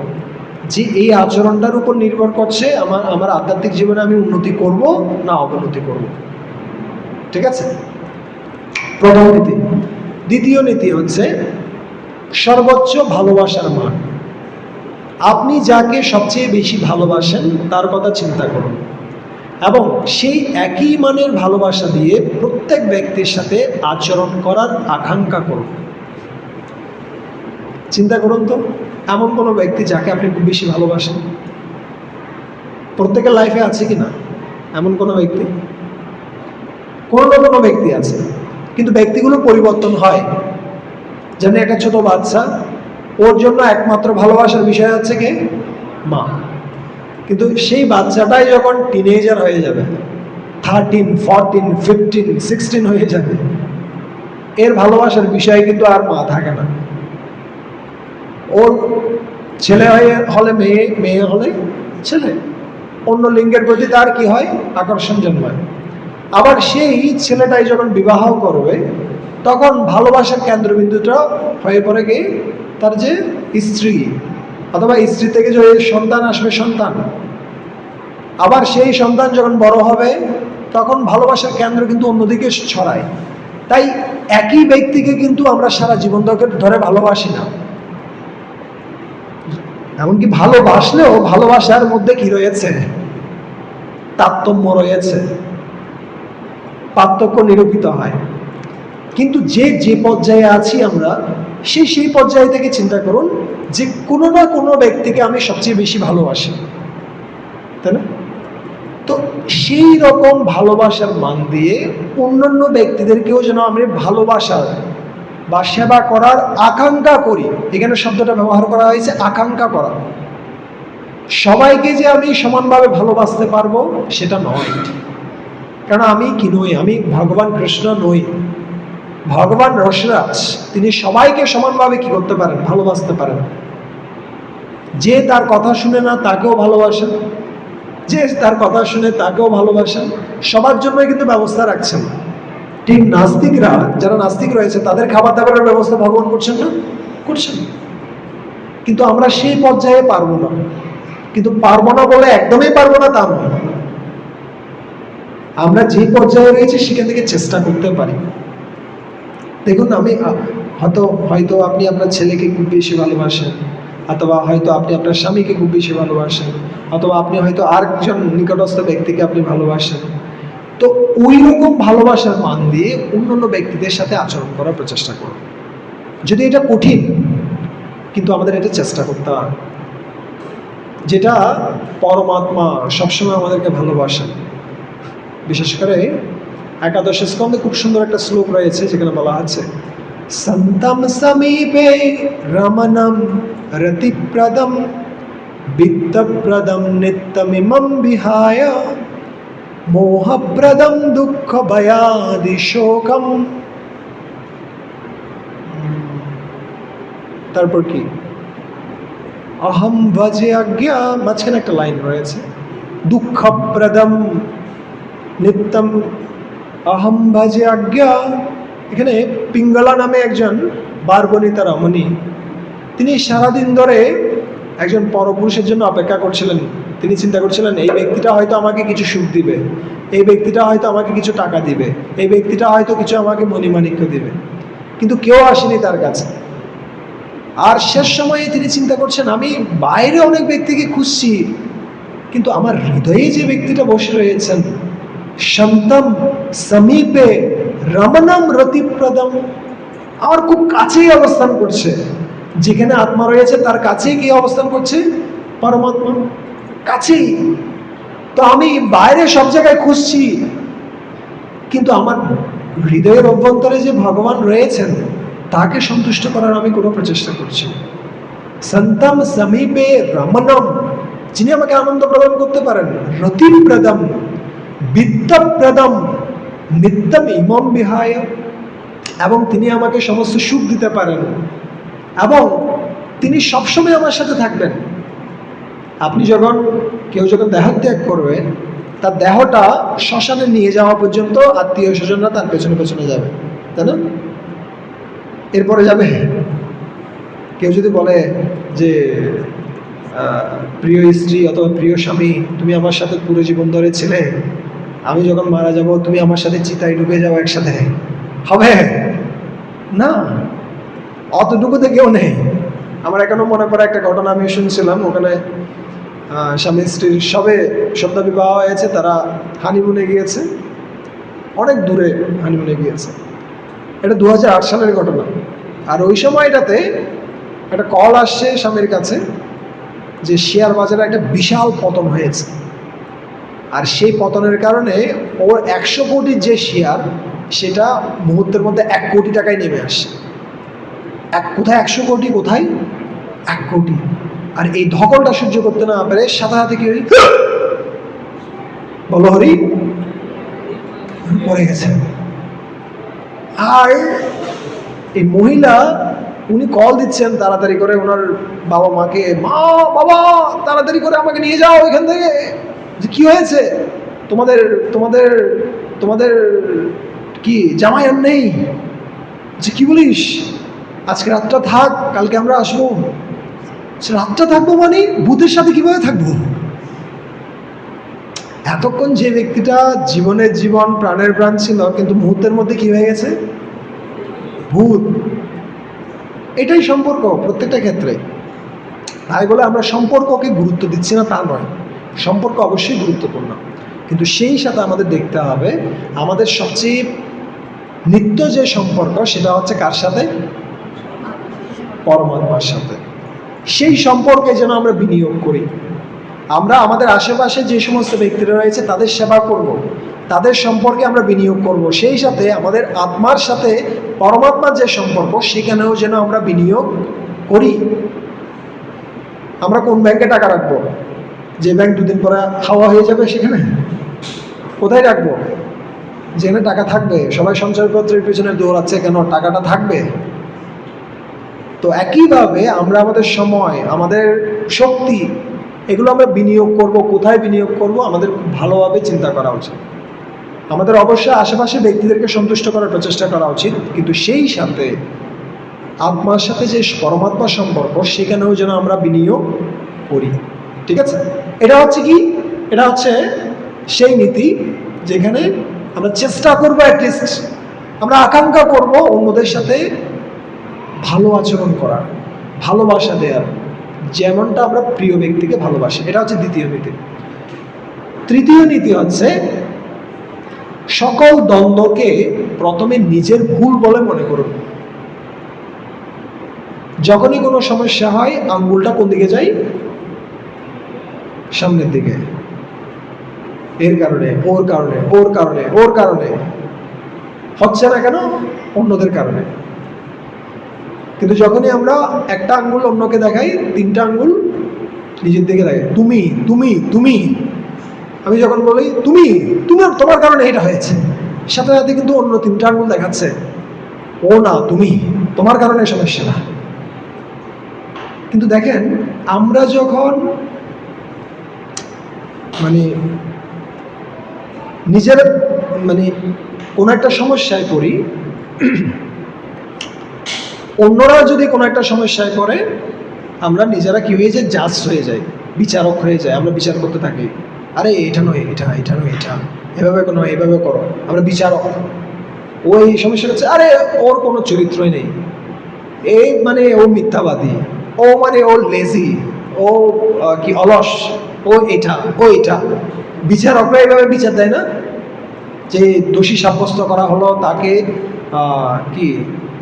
যে এই আচরণটার উপর নির্ভর করছে আমার আধ্যাত্মিক জীবনে আমি উন্নতি করব না অবনতি করব, ঠিক আছে? প্রথম নীতি। দ্বিতীয় নীতি হচ্ছে সর্বোচ্চ ভালোবাসার মান। আপনি যাকে সবচেয়ে বেশি ভালোবাসেন তার কথা চিন্তা করুন, এবং সেই একই মানের ভালোবাসা দিয়ে প্রত্যেক ব্যক্তির সাথে আচরণ করার আকাঙ্ক্ষা করুন। চিন্তা করুন তো, এমন কোনো ব্যক্তি যাকে আপনি খুব বেশি ভালোবাসেন? প্রত্যেকের লাইফে আছে কি না এমন কোনো ব্যক্তি? কোনো না কোনো ব্যক্তি আছে, কিন্তু ব্যক্তিগুলো পরিবর্তন হয়। যেমন একটা ছোট বাচ্চা, ওর জন্য একমাত্র ভালোবাসার বিষয় হচ্ছে কি? মা। কিন্তু সেই বাচ্চাটাই যখন টিনেজার হয়ে যাবে, 13, 14, 15, 16 হয়ে যাবে, এর ভালোবাসার বিষয় কিন্তু আর মা থাকে না। ওর ছেলে হলে মেয়ে, মেয়ে হলে ছেলে, অন্য লিঙ্গের প্রতি তার কি হয়? আকর্ষণ জন্মায়। আবার সেই ছেলেটাই যখন বিবাহ করবে, তখন ভালোবাসার কেন্দ্রবিন্দুটা হয়ে পড়ে কি? তার যে স্ত্রী, অথবা স্ত্রী থেকে যে সন্তান আসবে, সন্তান। আবার সেই সন্তান যখন বড় হবে, তখন ভালোবাসার কেন্দ্র কিন্তু অন্যদিকে ছড়ায়। তাই একই ব্যক্তিকে কিন্তু আমরা সারা জীবন ধরে ভালোবাসি না। এমনকি ভালোবাসলেও ভালোবাসার মধ্যে কি রয়েছে? তারতম্য রয়েছে, পার্থক্য নিরূপিত হয়। কিন্তু যে পর্যায়ে আছি আমরা, সেই পর্যায়ে থেকে চিন্তা করুন যে কোনো না কোনো ব্যক্তিকে আমি সবচেয়ে বেশি ভালোবাসি, তাই না? তো সেই রকম ভালোবাসার মান দিয়ে অন্যান্য ব্যক্তিদেরকেও যেন আমি ভালোবাসার বা সেবা করার আকাঙ্ক্ষা করি। এখানে শব্দটা ব্যবহার করা হয়েছে আকাঙ্ক্ষা করা। সবাইকে যে আমি সমানভাবে ভালোবাসতে পারবো সেটা নয়, কারণ আমি কি নই, আমি ভগবান কৃষ্ণ নই। ভগবান রসরাজ, তিনি সবাইকে সমানভাবে কি করতে পারেন, ভালোবাসতে পারেন। যে তার কথা শুনে না তাকেও ভালোবাসেন, যে তার কথা শুনে তাকেও ভালোবাসেন, সবার জন্যই কিন্তু ব্যবস্থা রাখছেন। ঠিক নাস্তিকরা, যারা নাস্তিক রয়েছে, তাদের খাবার দাবারের ব্যবস্থা ভগবান করছেন না? করছেন। কিন্তু আমরা সেই পর্যায়ে পারবো না। কিন্তু পারবো না বলে একদমই পারবো না তা নয়, আমরা যে পর্যায়ে রয়েছে সেখান থেকে চেষ্টা করতে পারি। দেখুন, আমি হয়তো আপনি আপনার ছেলেকে খুব বেশি ভালোবাসেন, অথবা হয়তো আপনি আপনার স্বামীকে খুব বেশি ভালোবাসেন, অথবা আপনি হয়তো আরেকজন নিকটস্থ ব্যক্তিকে আপনি ভালোবাসেন। তো ওই রকম ভালোবাসার মান দিয়ে অন্যান্য ব্যক্তিদের সাথে আচরণ করার প্রচেষ্টা করুন। যদি এটা কঠিন, কিন্তু আমাদের এটা চেষ্টা করতে হয়। যেটা পরমাত্মা সবসময় আমাদেরকে ভালোবাসেন। বিশেষ করে একাদশ স্কন্ধে খুব সুন্দর একটা শ্লোক রয়েছে, যেখানে বলা আছে, সন্তম সমীপে রমণম রতিপ্রদম বিত্তপ্রদম নিত্যমিমম বিহায় মোহপ্রদম দুঃখ ভয়াদি শোকম। তারপর কি, অহম ভজে আজ্ঞা, মাঝখানে একটা লাইন রয়েছে, দুঃখপ্রদম নিত্যম অহম ভজে আজ্ঞা। এখানে পিঙ্গলা নামে একজন বারবনিতা রমণী, তিনি সারাদিন ধরে একজন পরপুরুষের জন্য অপেক্ষা করছিলেন। তিনি চিন্তা করছিলেন, এই ব্যক্তিটা হয়তো আমাকে কিছু সুখ দিবে, এই ব্যক্তিটা হয়তো আমাকে কিছু টাকা দিবে, এই ব্যক্তিটা হয়তো কিছু আমাকে মণিমাণিক্য দিবে, কিন্তু কেউ আসেনি তার কাছে। আর শেষ সময়ে তিনি চিন্তা করছেন, আমি বাইরে অনেক ব্যক্তিকে খুঁজছি, কিন্তু আমার হৃদয়ে যে ব্যক্তিটা বসে রয়েছেন, সন্তম সমীপে রমণম রতিপ্রদম, আমার খুব কাছেই অবস্থান করছে। যেখানে আত্মা রয়েছে তার কাছেই কি অবস্থান করছে, পরমাত্মা কাছেই। তো আমি বাইরে সব জায়গায় খুঁজছি, কিন্তু আমার হৃদয়ের অভ্যন্তরে যে ভগবান রয়েছেন তাকে সন্তুষ্ট করার আমি কোনো প্রচেষ্টা করছি। সন্তম সমীপে রমণম, যিনি আমাকে আনন্দ প্রদান করতে পারেন, রতিপ্রদম বিত্তপ্রদম নিত্যম ইমম বিহায়, এবং তিনি আমাকে সমস্ত সুখ দিতে পারেন, এবং তিনি সবসময় আমার সাথে থাকবেন। আপনি কেউ যখন দেহত্যাগ করবে, তার দেহটা শ্মশানে নিয়ে যাওয়া পর্যন্ত আত্মীয় স্বজনরা তার পেছনে পেছনে যাবে, তাই না? এরপরে যাবে। কেউ যদি বলে যে প্রিয় স্ত্রী অথবা প্রিয় স্বামী, তুমি আমার সাথে পুরো জীবন ধরে ছিলে, আমি যখন মারা যাব তুমি আমার সাথে চিতায় ডুবে যাও একসাথে, হবে না? অতটুকুতে কেউ নেই। আমার এখনো মনে পড়ে একটা ঘটনা আমি শুনছিলাম, ওখানে স্বামী স্ত্রীর সদ্য বিবাহ হয়েছে, তারা হানিমুনে গিয়েছে, অনেক দূরে হানিমুনে গিয়েছে। এটা 2008 সালের ঘটনা। আর ওই সময়টাতে একটা কল আসছে স্বামীর কাছে যে শেয়ার বাজারে একটা বিশাল পতন হয়েছে, আর সেই পতনের কারণে ওর 100 কোটির যে শেয়ার, সেটা মুহূর্তের মধ্যে 1 কোটি টাকায় নেমে আসে। কোথায় 100 কোটি, কোথায় 1 কোটি। আর এই ধকলটা সহ্য করতে না পারে সাথে সাথে কি বলো হরি পড়ে গেছে। আর এই মহিলা, উনি কল দিচ্ছেন তাড়াতাড়ি করে ওনার বাবা মাকে, মা বাবা তাড়াতাড়ি করে আমাকে নিয়ে যাও এখান থেকে। যে কি হয়েছে, তোমাদের তোমাদের তোমাদের কি জামাই আর নেই? যে কি বলিস, আজকে রাতটা থাক, কালকে আমরা আসবো। রাতটা থাকবো মানে ভূতের সাথে কিভাবে থাকবো? এতক্ষণ যে ব্যক্তিটা জীবনের জীবন প্রাণের প্রাণ ছিল, কিন্তু মুহূর্তের মধ্যে কি হয়ে গেছে, ভূত। এটাই সম্পর্ক প্রত্যেকটা ক্ষেত্রে। তাই বলে আমরা সম্পর্ককে গুরুত্ব দিচ্ছি না তা নয়, সম্পর্ক অবশ্যই গুরুত্বপূর্ণ। কিন্তু সেই সাথে আমাদের দেখতে হবে আমাদের সবচেয়ে নিত্য যে সম্পর্ক সেটা হচ্ছে কার সাথে? পরমাত্মার সাথে। সেই সম্পর্কে যেন আমরা বিনিয়োগ করি। আমরা আমাদের আশেপাশে যে সমস্ত ব্যক্তিরা রয়েছে তাদের সেবা করব, তাদের সম্পর্কে আমরা বিনিয়োগ করব, সেই সাথে আমাদের আত্মার সাথে পরমাত্মার যে সম্পর্ক সেখানেও যেন আমরা বিনিয়োগ করি। আমরা কোন ব্যাংকে টাকা রাখবো? যে ব্যাংক দুদিন পরে হাওয়া হয়ে যাবে সেখানে? কোথায় রাখবো? যেখানে টাকা থাকবে। সবাই সঞ্চয়পত্রের পিছনে দৌড়াচ্ছে কেন? টাকাটা থাকবে। তো একইভাবে আমরা আমাদের সময়, আমাদের শক্তি, এগুলো আমরা বিনিয়োগ করব। কোথায় বিনিয়োগ করব? আমাদের খুব ভালোভাবে চিন্তা করা উচিত। আমাদের অবশ্যই আশেপাশে ব্যক্তিদেরকে সন্তুষ্ট করার প্রচেষ্টা করা উচিত, কিন্তু সেই সাথে আত্মার সাথে যে পরমাত্মার সম্পর্ক সেখানেও যেন আমরা বিনিয়োগ করি। ঠিক আছে? এটা হচ্ছে কি? এটা হচ্ছে সেই নীতি যেখানে আমরা চেষ্টা করবো, অ্যাটলিস্ট আমরা আকাঙ্ক্ষা করব অন্যদের সাথে ভালো আচরণ করার, ভালোবাসা দেওয়ার, যেমনটা আমরা প্রিয় ব্যক্তিকে ভালোবাসি। এটা হচ্ছে দ্বিতীয় নীতি। তৃতীয় নীতি হচ্ছে সকল দ্বন্দ্বকে প্রথমে নিজের ভুল বলে মনে করুন। যখনই কোনো সমস্যা হয় আঙ্গুলটা কোন দিকে যায়? সামনের দিকে। এর কারণে, ওর কারণে, ওর কারণে, ওর কারণে হচ্ছে না কেন? অন্যদের কারণে। কিন্তু যখনই আমরা একটা আঙ্গুল অন্যকে দেখাই, তিনটা আঙ্গুল নিজের দিকে দেখাই। তুমি তুমি তুমি। আমি যখন বলি তুমি, তোমার কারণে এটা হয়েছে, সাথে সাথে কিন্তু অন্য তিনটা আঙ্গুল দেখাচ্ছে ও না, তুমি, তোমার কারণে সমস্যা না। কিন্তু দেখেন, আমরা যখন মানে নিজের কোনো একটা সমস্যায় পড়ি, অন্যরা যদি কোনো একটা সমস্যায় পড়ে, আমরা নিজেরা কি হয়ে যায়? জাজ হয়ে যায়, বিচারক হয়ে যায়। আমরা বিচার করতে থাকি, আরে এটা নয় এটা, এটা নয় এটা, এভাবে কোনো, এভাবে করো। আমরা বিচারক। ও এই সমস্যা হচ্ছে, আরে ওর কোনো চরিত্রই নেই, এই ও মিথ্যাবাদী, ও ও লেজি, ও কি অলস, ও এটা, ও এটা। বিচারকরা এইভাবে বিচার দেয় না? যে দোষী সাব্যস্ত করা হলো, তাকে কি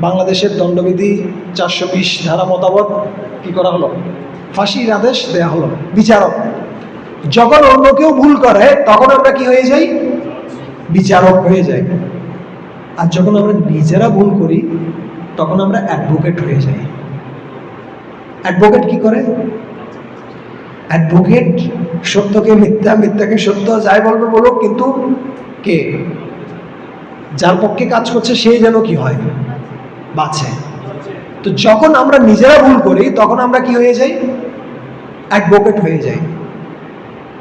বাংলাদেশের দণ্ডবিধি 420 ধারা মোতাবেক কি করা হলো? ফাঁসির আদেশ দেয়া হলো। বিচারক। যখন অন্য কেউ ভুল করে তখন আমরা কি হয়ে যাই? বিচারক হয়ে যাই। আর যখন আমরা নিজেরা ভুল করি তখন আমরা অ্যাডভোকেট হয়ে যাই। অ্যাডভোকেট কি করে? অ্যাডভোকেট সত্যকে মিথ্যা, মিথ্যাকে সত্য, যাই বলবে বলুক, কিন্তু কে যার পক্ষে কাজ করছে সেই যেন কি হয়? বাঁচে। তো যখন আমরা নিজেরা ভুল করি তখন আমরা কি হয়ে যাই? অ্যাডভোকেট হয়ে যাই।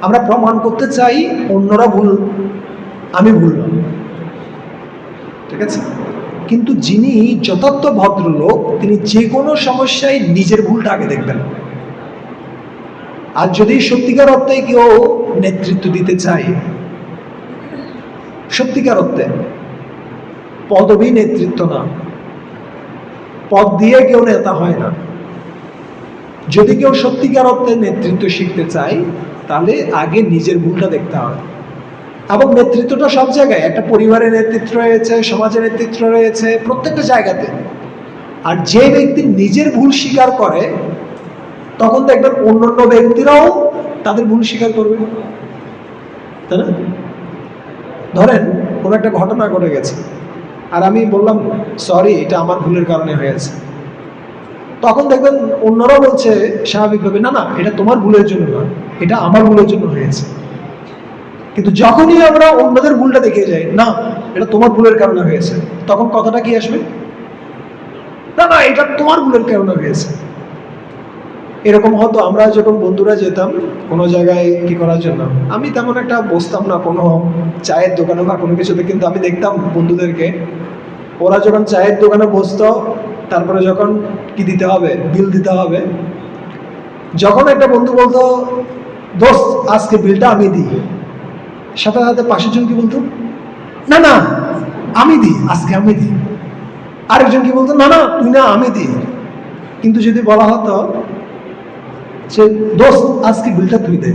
আমরা প্রমাণ করতে চাই অন্যরা ভুল, আমি ভুল না। ঠিক আছে? কিন্তু যিনি যথার্থ ভদ্রলোক, তিনি যে কোনো সমস্যায় নিজের ভুলটা আগে দেখবেন। আর যদি সত্যিকার অর্থে কেউ নেতৃত্ব দিতে চায়, সত্যিকার অর্থে, পদবী নেতৃত্ব না, পদ দিয়ে কেউ নেতা হয় না। যদি কেউ সত্যিকার অর্থে নেতৃত্ব শিখতে চায় তাহলে আগে নিজের ভুলটা দেখতে হবে। এবং নেতৃত্বটা সব জায়গায়, একটা পরিবারের নেতৃত্ব রয়েছে, সমাজের নেতৃত্ব রয়েছে, প্রত্যেকটা জায়গাতে। আর যে ব্যক্তি নিজের ভুল স্বীকার করে তখন দেখবেন অন্যান্য ব্যক্তিরাও তাদের ভুল স্বীকার করবে, তাই না? ধরেন কোনো একটা ঘটনা ঘটে গেছে আর আমি বললাম সরি, এটা আমার ভুলের কারণে হয়েছে, তখন দেখবেন অন্যরাও বলছে স্বাভাবিকভাবে, না না, এটা তোমার ভুলের জন্য না, এটা আমার ভুলের জন্য হয়েছে। কিন্তু যখনই আমরা অন্যদের ভুলটা দেখে যাই, না এটা তোমার ভুলের কারণে হয়েছে, তখন কথাটা কি আসবে? না না, এটা তোমার ভুলের কারণে হয়েছে। এরকম হতো। আমরা যখন বন্ধুরা যেতাম কোনো জায়গায় কি করার জন্য, আমি তেমন একটা বসতাম না কোনো চায়ের দোকানে বা কোনো কিছুতে, কিন্তু আমি দেখতাম বন্ধুদেরকে, ওরা যখন চায়ের দোকানে বসতো, তারপরে যখন কি দিতে হবে, বিল দিতে হবে, যখন একটা বন্ধু বলতো দোস্ত আজকে বিলটা আমি দিই, সাথে সাথে পাশের জন কি বলতো, না না আমি দিই, আজকে আমি দিই। আরেকজন কি বলতো, না না তুই না, আমি দিই। কিন্তু যদি বলা হতো যে দোস্ত আজকে বিলটা তুই দে,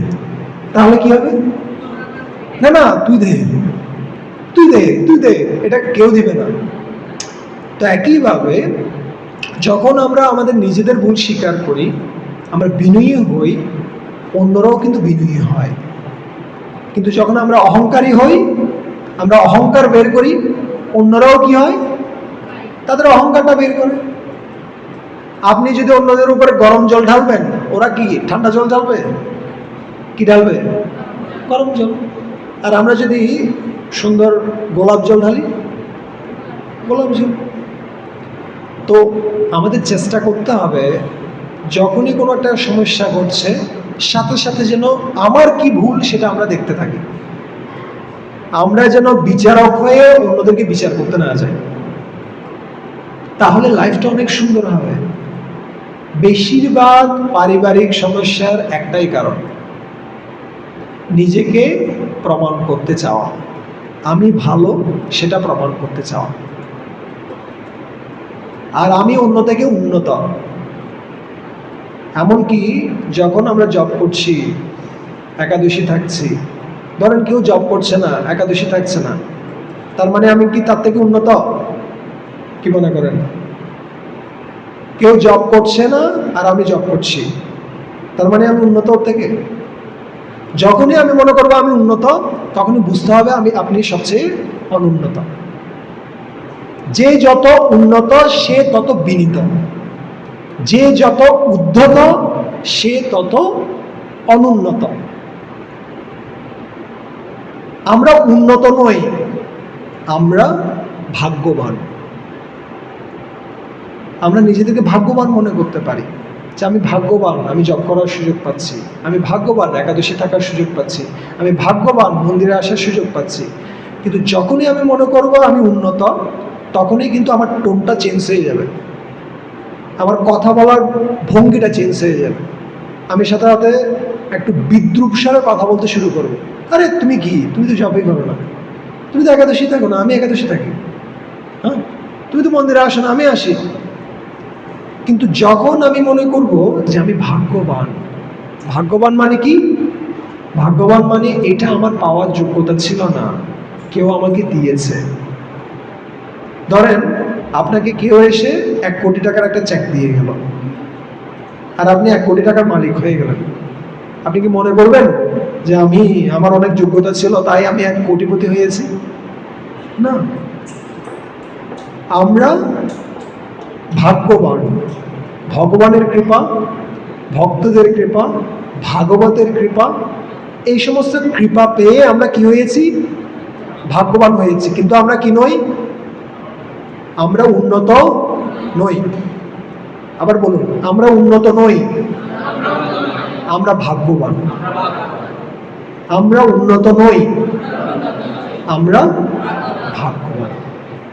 তাহলে কি হবে? না না তুই দে, তুই দে, তুই দে, এটা কেউ দিবে না। তো একইভাবে যখন আমরা আমাদের নিজেদের ভুল স্বীকার করি, আমরা বিনয়ী হই, অন্যরাও কিন্তু বিনয়ী হয়। কিন্তু যখন আমরা অহংকারী হই, আমরা অহংকার বের করি, অন্যরাও কি হয়, তাদের অহংকারটা বের করে। আপনি যদি অন্যদের উপরে গরম জল ঢালবেন, ওরা কি ঠান্ডা জল ঢালবে? কি ঢালবে? গরম জল। আর আমরা যদি সুন্দর গোলাপ জল ঢালি, গোলাপ জল। তো আমাদের চেষ্টা করতে হবে যখনই কোনো একটা সমস্যা ঘটছে, সাথে সাথে যেন আমার কি ভুল সেটা আমরা দেখতে থাকি। আমরা যেন বিচারক হয়ে অন্যদেরকে বিচার করতে না যাই, তাহলে লাইফটা অনেক সুন্দর হবে। বেশিরভাগ পারিবারিক সমস্যার একটাই কারণ, নিজেকে প্রমাণ করতে চাওয়া, আমি ভালো সেটা প্রমাণ করতে চাওয়া, আর আমি অন্য থেকে উন্নত। এমনকি যখন আমরা জব করছি, একাদশী থাকছি, ধরেন কেউ জব করছে না, একাদশী থাকছে না, তার মানে আমি কি তার থেকে উন্নত? কি মনে করেন? কেউ জব করছে না আর আমি জব করছি, তার মানে আমি উন্নত ওর থেকে? যখনই আমি মনে করবো আমি উন্নত, তখনই বুঝতে হবে আপনি সবচেয়ে অনুন্নত। যে যত উন্নত সে তত বিনীত, যে যত উদ্ধত সে তত অনুন্নত। আমরা উন্নত নই, আমরা ভাগ্যবান। আমরা নিজেদেরকে ভাগ্যবান মনে করতে পারি যে আমি ভাগ্যবান, আমি জব করার সুযোগ পাচ্ছি, আমি ভাগ্যবান একাদশী থাকার সুযোগ পাচ্ছি, আমি ভাগ্যবান মন্দিরে আসার সুযোগ পাচ্ছি। কিন্তু যখনই আমি মনে করব আমি উন্নত, তখনই কিন্তু আমার টোনটা চেঞ্জ হয়ে যাবে, আমার কথা বলার ভঙ্গিটা চেঞ্জ হয়ে যাবে। আমি সাথে সাথে একটু বিদ্রুপ সারে কথা বলতে শুরু করবো। আরে তুমি কি, তুমি তো জবই করো না, তুমি তো একাদশী থাকো না, আমি একাদশী থাকি, হ্যাঁ তুমি তো মন্দিরে আসো না, আমি আসি। কিন্তু যখন আমি মনে করব যে আমি ভাগ্যবান, ভাগ্যবান মানে কি? ভাগ্যবান মানে এটা আমার পাওয়ার যোগ্যতা ছিল না, কেউ আমাকে দিয়েছে। ধরেন আপনাকে কেউ এসে 1 কোটি টাকার একটা চেক দিয়ে গেল, আর আপনি 1 কোটি টাকার মালিক হয়ে গেলেন। আপনি কি মনে করবেন যে আমার অনেক যোগ্যতা ছিল তাই আমি 1 কোটিপতি হয়েছি? না, আমরা ভাগ্যবান। ভগবানের কৃপা, ভক্তদের কৃপা, ভাগবতের কৃপা, এই সমস্ত কৃপা পেয়ে আমরা কি হয়েছি? ভাগ্যবান হয়েছি। কিন্তু আমরা কি নই? আমরা উন্নত নই। আবার বলুন, আমরা উন্নত নই, আমরা ভাগ্যবান। আমরা উন্নত নই, আমরা ভাগ্যবান।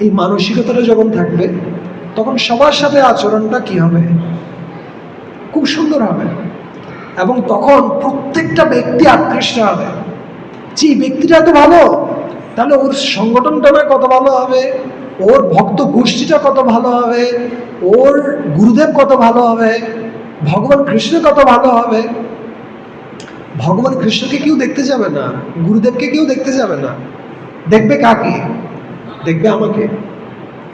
এই মানসিকতাটা যখন থাকবে, তখন সবার সাথে আচরণটা কি হবে? খুব সুন্দর হবে। এবং তখন প্রত্যেকটা ব্যক্তি আকৃষ্ট হবে যে ব্যক্তিটা এত ভালো, তাহলে ওর সংগঠনটা না কত ভালো হবে, ওর ভক্ত গোষ্ঠীটা কত ভালো হবে, ওর গুরুদেব কত ভালো হবে, ভগবান কৃষ্ণ কত ভালো হবে। ভগবান কৃষ্ণকে কেউ দেখতে যাবে না, গুরুদেবকে কেউ দেখতে যাবে না, দেখবে কাকে? দেখবে আমাকে।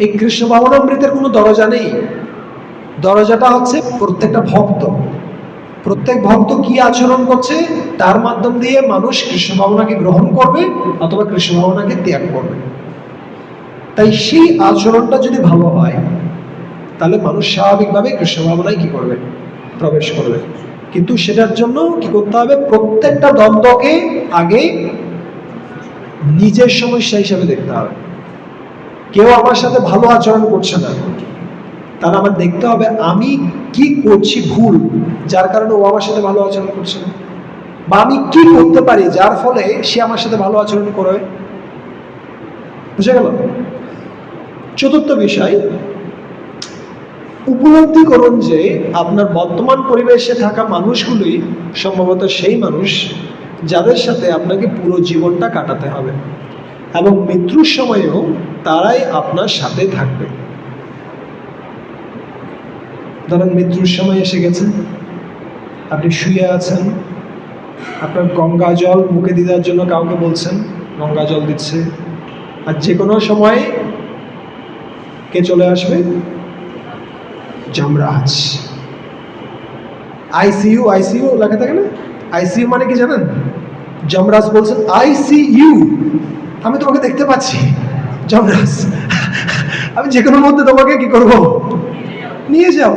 এই কৃষ্ণ ভাবনামৃতের কোনো দরজা নেই, দরজাটা হচ্ছে প্রত্যেকটা ভক্ত। প্রত্যেক ভক্ত কি আচরণ করছে তার মাধ্যম দিয়ে মানুষ কৃষ্ণ ভাবনাকে গ্রহণ করবে অথবা কৃষ্ণ ভাবনাকে ত্যাগ করবে। তাই সেই আচরণটা যদি ভালো হয়, তাহলে মানুষ স্বাভাবিকভাবে কৃষ্ণ ভাবনায় কি করবে? প্রবেশ করবে। কিন্তু সেটার জন্য কি করতে হবে? প্রত্যেকটা দ্বন্দ্বকে আগে নিজের সমস্যা হিসেবে দেখতে হবে। কেউ আমার সাথে ভালো আচরণ করছে না, তাহলে আমার দেখতে হবে আমি কি করছি ভুল, যার কারণে ও আমার সাথে ভালো আচরণ করছে না, বা আমি কি করতে পারি যার ফলে সে আমার সাথে ভালো আচরণ করবে। বুঝে গেল? চতুর্থ বিষয়, উপলব্ধি করুন যে আপনার বর্তমান পরিবেশে থাকা মানুষগুলোই সম্ভবত সেই মানুষ যাদের সাথে আপনাকে পুরো জীবনটা কাটাতে হবে, এবং মৃত্যুর সময়েও তারাই আপনার সাথে থাকবে। ধরেন মৃত্যুর সময় এসে গেছে, আপনি শুয়ে আছেন, আপনার গঙ্গা জল মুখে দেওয়ার জন্য কাউকে বলছেন, গঙ্গা জল দিচ্ছে, আর যে কোনো সময় কে চলে আসবে? যমরাজ। আইসিইউ আইসিইউ লেখা থাকে না? আইসিইউ মানে কি জানেন? যমরাজ বলছেন আইসিইউ, আমি তোমাকে দেখতে পাচ্ছি যমরাজ, আমি যে কোনো মধ্যে তোমাকে কি করব? নিয়ে যাব।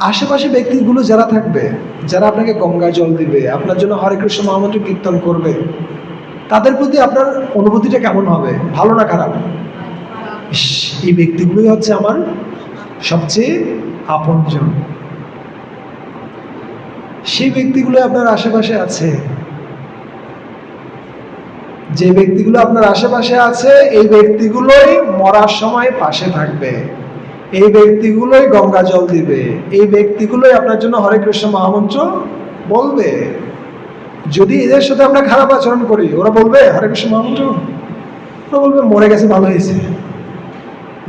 আশেপাশে ব্যক্তিগুলো যারা থাকবে, যারা আপনাকে গঙ্গা জল দিবে, আপনার জন্য হরে কৃষ্ণ মহামন্ত্র কীর্তন করবে, তাদের প্রতি আপনার অনুভূতিটা কেমন হবে? ভালো না খারাপ? এই ব্যক্তিগুলোই হচ্ছে আমার সবচেয়ে আপনজন। সেই ব্যক্তিগুলো আপনার আশেপাশে আছে। যে ব্যক্তিগুলো আপনার আশেপাশে আছে, এই ব্যক্তিগুলোই মরার সময় পাশে থাকবে, এই ব্যক্তিগুলোই গঙ্গা জল দিবে, এই ব্যক্তিগুলোই আপনার জন্য হরে কৃষ্ণ মহামন্ত্র বলবে। যদি এদের সাথে আমরা খারাপ আচরণ করি, ওরা বলবে হরে কৃষ্ণ মহামন্ত্র? ওরা বলবে মরে গেছে, ভালো হয়েছে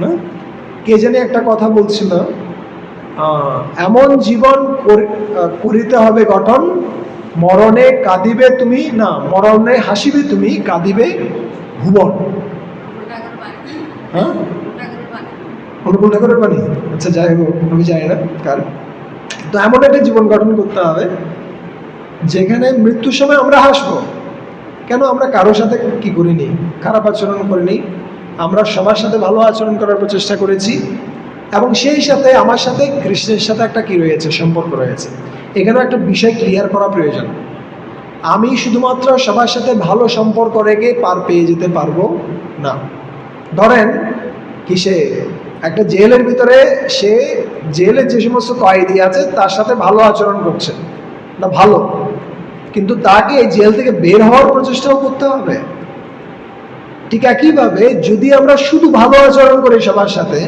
না? কে জানি একটা কথা বলছিল, এমন জীবন করিতে হবে গঠন, মরণে কাঁদিবে তুমি না, মরণে হাসিবে তুমি, কাঁদিবে ভুবন। হ্যাঁ, অনুকূল ঠাকুরের বাণী। আচ্ছা, যাই হোক, আমি জানি না কার। তো এমন একটা জীবন গঠন করতে হবে যেখানে মৃত্যুর সময় আমরা হাসবো। কেন? আমরা কারোর সাথে কি করিনি? খারাপ আচরণ করিনি, আমরা সবার সাথে ভালো আচরণ করার প্রচেষ্টা করেছি, এবং সেই সাথে আমার সাথে কৃষ্ণের সাথে একটা কি রয়েছে? সম্পর্ক রয়েছে। এখানেও একটা বিষয় ক্লিয়ার করা প্রয়োজন। আমি শুধুমাত্র সবার সাথে ভালো সম্পর্ক রেখে পার পেয়ে যেতে পারবো না। ধরেন কিসে একটা জেলের ভিতরে, সে জেলের যে সমস্ত কয়েদি আছে তার সাথে ভালো আচরণ করছে না, ভালো, কিন্তু তাকে এই জেল থেকে বের হওয়ার প্রচেষ্টাও করতে হবে। ঠিক একইভাবে যদি আমরা শুধু ভালো আচরণ করি সবার সাথে,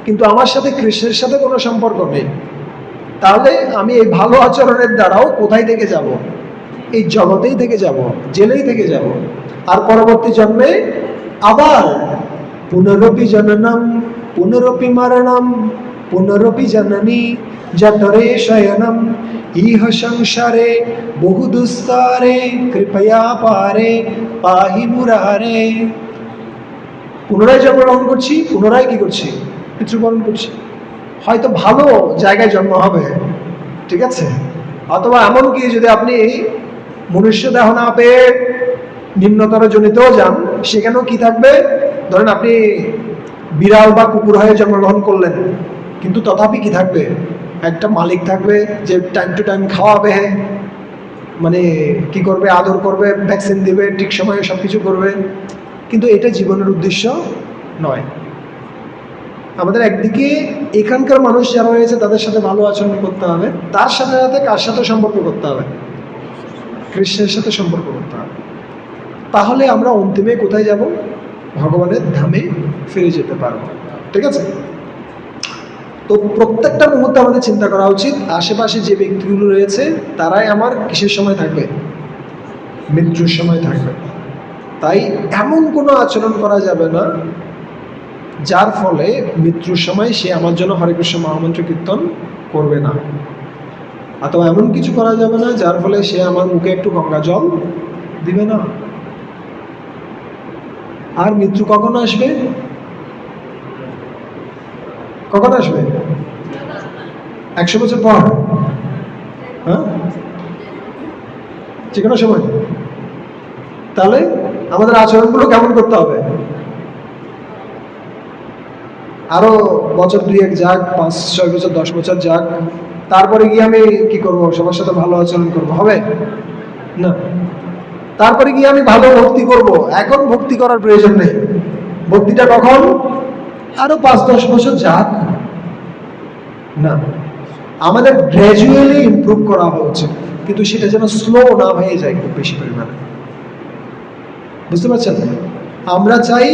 কিন্তু আমার সাথে কৃষ্ণের সাথে কোনো সম্পর্ক নেই, তাহলে আমি এই ভালো আচরণের দ্বারাও কোথায় থেকে যাব? এই জগতেই থেকে যাব, জেলেই থেকে যাব। আর পরবর্তী জন্মে আবার পুনরপি জননম পুনরপি মরণম পুনরপি জননী জঠরে শয়নম ইহ সংসারে বহু দুস্তরে কৃপয়া পারে পাহি মুরারে। পুনরায় জন্মগ্রহণ করছি, পুনরায় কি করছি? মৃত্যুবরণ করছি। হয়তো ভালো জায়গায় জন্ম হবে, ঠিক আছে, অথবা এমনকি যদি আপনি মনুষ্য দেহ না পেয়ে নিম্নতর জনিতেও যান, সেখানেও কি থাকবে? ধরেন আপনি বিড়াল বা কুকুর হয়ে জন্মগ্রহণ করলেন, কিন্তু তথাপি কি থাকবে? একটা মালিক থাকবে যে টাইম টু টাইম খাওয়াবে, মানে কি করবে? আদর করবে, ভ্যাকসিন দিবে, ঠিক সময়ে সব কিছু করবে। কিন্তু এটা জীবনের উদ্দেশ্য নয়। আমাদের একদিকে এখানকার মানুষ যারা রয়েছে তাদের সাথে ভালো আচরণ করতে হবে, তার সাথে সাথে কার সাথে সম্পর্ক করতে হবে? কৃষ্ণের সাথে সম্পর্ক করতে হবে। তাহলে আমরা অন্তিমে কোথায় যাব? ভগবানের ধামে ফিরে যেতে পারবো। ঠিক আছে? তো প্রত্যেকটা মুহূর্তে আমাদের চিন্তা করা উচিত, আশেপাশে যে ব্যক্তিগুলো রয়েছে তারাই আমার কিসের সময় থাকবে? মৃত্যুর সময় থাকবে। তাই এমন কোনো আচরণ করা যাবে না যার ফলে মৃত্যুর সময় সে আমার জন্য হরে কৃষ্ণ মহামন্ত্র কীর্তন করবে না, অথবা এমন কিছু করা যাবে না যার ফলে সে আমার মুখে একটু গঙ্গা জল দিবে না। আর মৃত্যু কখন আসবে? কখন আসবে? 100 বছর পর? হ্যাঁ, যে কোনো সময়। তাহলে আমাদের আচরণগুলো কেমন করতে হবে? আরো বছর 2-1 যাক, 5-6 বছর, 10 বছর যাক, তারপরে গিয়ে আমি কি করব? সবার সাথে ভালো আচরণ করব? হবে না। তারপরে গিয়ে আমি ভালো ভক্তি করব? এখন ভক্তি করার প্রয়োজন নেই। ভক্তিটা কখন? আরো 5-10 বছর যাক না। আমাদের গ্র্যাজুয়ালি ইমপ্রুভ করা হচ্ছে, কিন্তু সেটা যেন স্লো না হয়ে যায় খুব বেশি পরিমাণে। বুঝতে পারছেন? আমরা চাই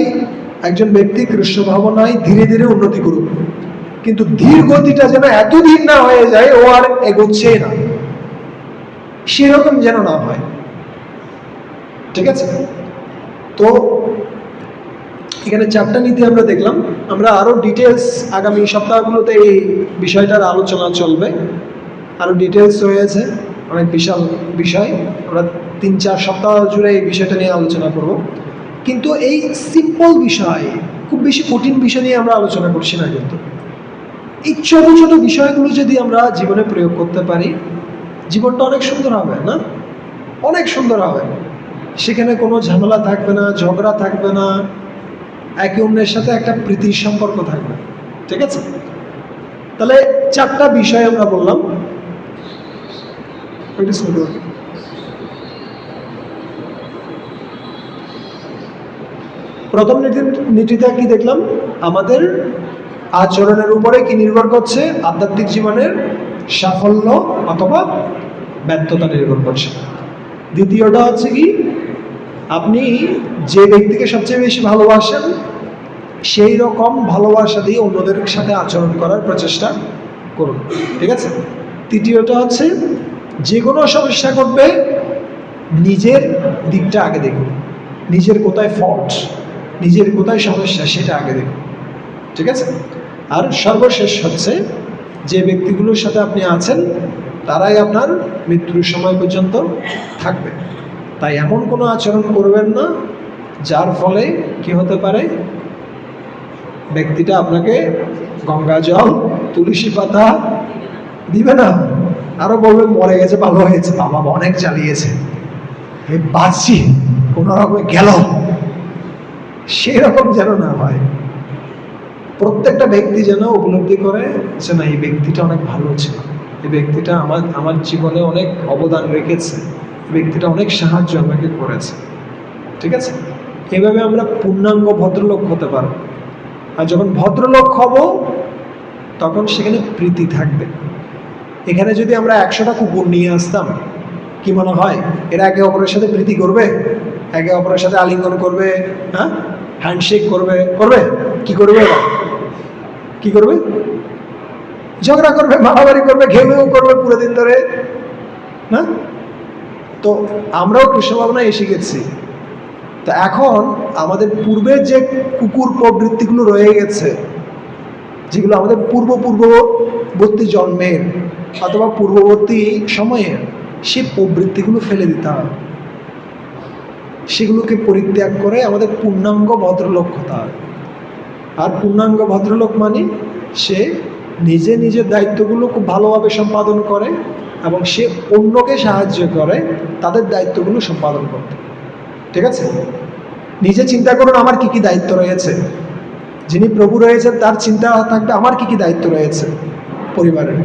একজন ব্যক্তি কৃষ্ণ ভাবনায় ধীরে ধীরে উন্নতি করুক, কিন্তু ধীর গতিটা যেন এত ধীর না হয়ে যায় ও আর এগোচ্ছে না, সেরকম যেন না হয়। ঠিক আছে? তো এখানে 4টা নীতি আমরা দেখলাম। আমরা আরো ডিটেলস আগামী সপ্তাহগুলোতে এই বিষয়টার আলোচনা চলবে, আরো ডিটেলস রয়েছে। অনেক বিশাল বিষয়, আমরা 3-4 সপ্তাহ জুড়ে এই বিষয়টা নিয়ে আলোচনা করব। কিন্তু এই সিম্পল বিষয়, খুব বেশি কঠিন বিষয় নিয়ে আমরা আলোচনা করছি না, কিন্তু এই ছোট ছোট বিষয়গুলো যদি আমরা জীবনে প্রয়োগ করতে পারি, জীবনটা অনেক সুন্দর হবে না? অনেক সুন্দর হবে। সেখানে কোনো ঝামেলা থাকবে না, ঝগড়া থাকবে না, একে অন্যের সাথে একটা প্রীতির সম্পর্ক থাকবে। ঠিক আছে? তাহলে 4টা বিষয় আমরা বললাম। প্রথম নীতিটা কি দেখলাম? আমাদের আচরণের উপরে কি নির্ভর করছে? আধ্যাত্মিক জীবনের সাফল্য অথবা ব্যর্থতা নির্ভর করছে। দ্বিতীয়টা হচ্ছে কি, আপনি যে ব্যক্তিকে সবচেয়ে বেশি ভালোবাসেন সেই রকম ভালোবাসা দিয়ে অন্যদের সাথে আচরণ করার প্রচেষ্টা করুন। ঠিক আছে? তৃতীয়টা হচ্ছে, যে কোনো সমস্যা ঘটবে নিজের দিকটা আগে দেখুন, নিজের কোথায় ফল্ট, নিজের কোথায় সমস্যা সেটা আগে দেখুন। ঠিক আছে? আর সর্বশেষ হচ্ছে, যে ব্যক্তিগুলোর সাথে আপনি আছেন তারাই আপনার মৃত্যুর সময় পর্যন্ত থাকবে। তাই এমন কোনো আচরণ করবেন না যার ফলে কি হতে পারে, ব্যক্তিটা আপনাকে গঙ্গা জল তুলসী পাতা দিবে না, আরো বলবে মরে গেছে, ভালো হয়েছে, বাবা অনেক চালিয়েছে, বাঁচছি কোনো রকমে গেল, সেরকম যেন না হয়। প্রত্যেকটা ব্যক্তি যেন উপলব্ধি করে যে না, এই ব্যক্তিটা অনেক ভালো ছিল, এই ব্যক্তিটা আমার জীবনে অনেক অবদান রেখেছে, ব্যক্তিটা অনেক সাহায্য আমাকে করেছে। ঠিক আছে? এভাবে আমরা পূর্ণাঙ্গ ভদ্রলোক হতে পারব। আর যখন ভদ্রলোক হব তখন সেখানে প্রীতি থাকবে। এখানে যদি আমরা 100টা কুকুর নিয়ে আসতাম, কি মনে হয় এরা একে অপরের সাথে প্রীতি করবে? একে অপরের সাথে আলিঙ্গন করবে? হ্যাঁ, হ্যান্ডশেক করবে? করবে? কি করবে এরা? কি করবে? ঝগড়া করবে, মারামারি করবে, ঘেমেও করবে পুরো দিন ধরে। না? তো আমরাও কৃষ্ণ ভাবনায় এসে গেছি। তো এখন আমাদের পূর্বের যে কুকুর প্রবৃত্তিগুলো রয়ে গেছে, যেগুলো আমাদের পূর্ববর্তী জন্মের অথবা পূর্ববর্তী সময়ের, সেই প্রবৃত্তিগুলো ফেলে দিতে হবে, সেগুলোকে পরিত্যাগ করে আমাদের পূর্ণাঙ্গ ভদ্রলোক হতে হবে। আর পূর্ণাঙ্গ ভদ্রলোক মানে সে নিজে নিজের দায়িত্বগুলো খুব ভালোভাবে সম্পাদন করে এবং সে অন্যকে সাহায্য করে তাদের দায়িত্বগুলো সম্পাদন করতে। ঠিক আছে? নিজে চিন্তা করুন আমার কি কি দায়িত্ব রয়েছে। যিনি প্রভু রয়েছেন তার চিন্তা থাকবে আমার কি কি দায়িত্ব রয়েছে পরিবারের।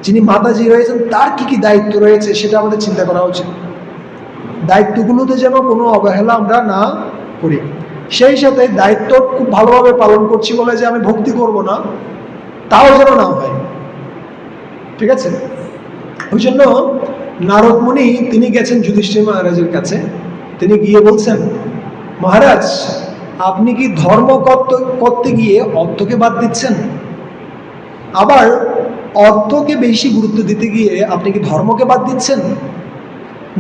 যিনি মাতাজি রয়েছেন তার কি কি দায়িত্ব রয়েছে সেটা আমাদের চিন্তা করা উচিত। দায়িত্বগুলোতে যেন কোনো অবহেলা আমরা না করি। সেই সাথে দায়িত্ব খুব ভালোভাবে পালন করছি বলে যে আমি ভক্তি করব না, তাও যেন না হয়। ঠিক আছে? ওই জন্য নারদ মুনি তিনি গেছেন যুধিষ্ঠির মহারাজের কাছে। তিনি গিয়ে বলছেন, মহারাজ আপনি কি ধর্ম করতে গিয়ে অর্থকে বাদ দিচ্ছেন? আবার অর্থকে বেশি গুরুত্ব দিতে গিয়ে আপনি কি ধর্মকে বাদ দিচ্ছেন?